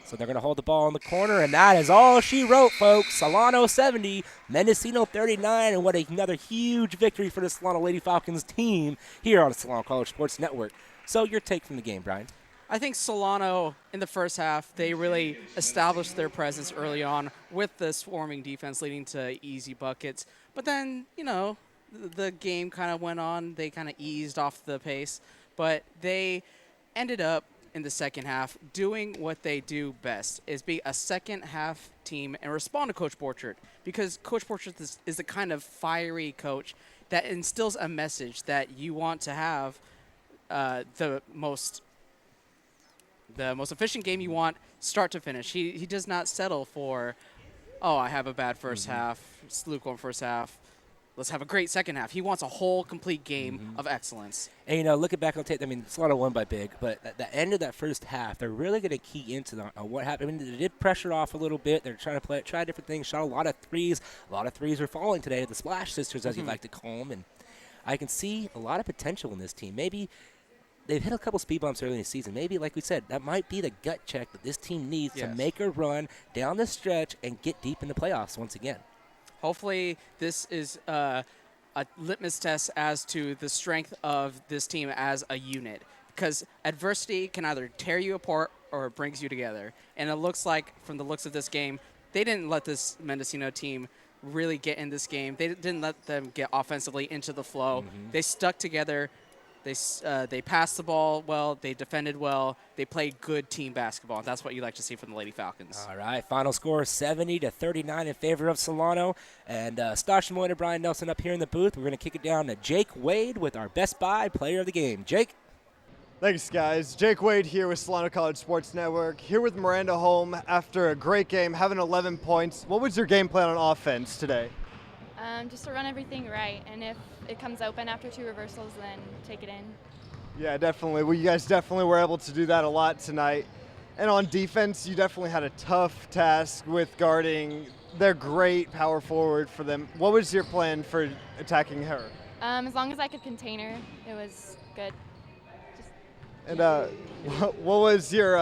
So they're going to hold the ball in the corner, and that is all she wrote, folks. Solano 70, Mendocino 39, and what another huge victory for the Solano Lady Falcons team here on the Solano College Sports Network. So your take from the game, Brian? I think Solano, in the first half, they really established their presence early on with the swarming defense leading to easy buckets. But then, the game kind of went on. They kind of eased off the pace. But they ended up in the second half doing what they do best, is be a second half team and respond to Coach Borchert, because Coach Borchert is the kind of fiery coach that instills a message that you want to have the most efficient game you want start to finish. He does not settle for, I have a bad first half, it's lukewarm first half, let's have a great second half. He wants a whole complete game of excellence. And, looking back on tape, Solano won by big, but at the end of that first half, they're really going to key into what happened. They did pressure off a little bit. They're trying to try different things, shot a lot of threes. A lot of threes are falling today, the Splash Sisters, as you like to call them. And I can see a lot of potential in this team. Maybe they've hit a couple speed bumps early in the season. Maybe, like we said, that might be the gut check that this team needs to make a run down the stretch and get deep in the playoffs once again. Hopefully this is a litmus test as to the strength of this team as a unit, because adversity can either tear you apart or it brings you together. And it looks like, from the looks of this game, they didn't let this Mendocino team really get in this game. They didn't let them get offensively into the flow. They stuck together. They passed the ball well. They defended well. They played good team basketball. That's what you like to see from the Lady Falcons. All right, final score 70-39 in favor of Solano. And Stash Moy and Brian Nelson up here in the booth. We're going to kick it down to Jake Wade with our Best Buy Player of the Game. Jake? Thanks, guys. Jake Wade here with Solano College Sports Network, here with Miranda Holm after a great game, having 11 points. What was your game plan on offense today? Just to run everything right, and if it comes open after 2 reversals, then take it in. Yeah, definitely. Well, you guys definitely were able to do that a lot tonight. And on defense, you definitely had a tough task with guarding their great power forward for them. What was your plan for attacking her? As long as I could contain her, it was good. And what was your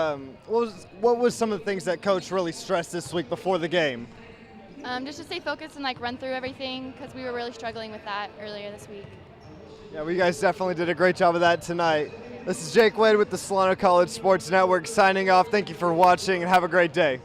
what was some of the things that Coach really stressed this week before the game? Just to stay focused and like run through everything, because we were really struggling with that earlier this week. Yeah, well, you guys definitely did a great job of that tonight. This is Jake Wade with the Solano College Sports Network signing off. Thank you for watching and have a great day.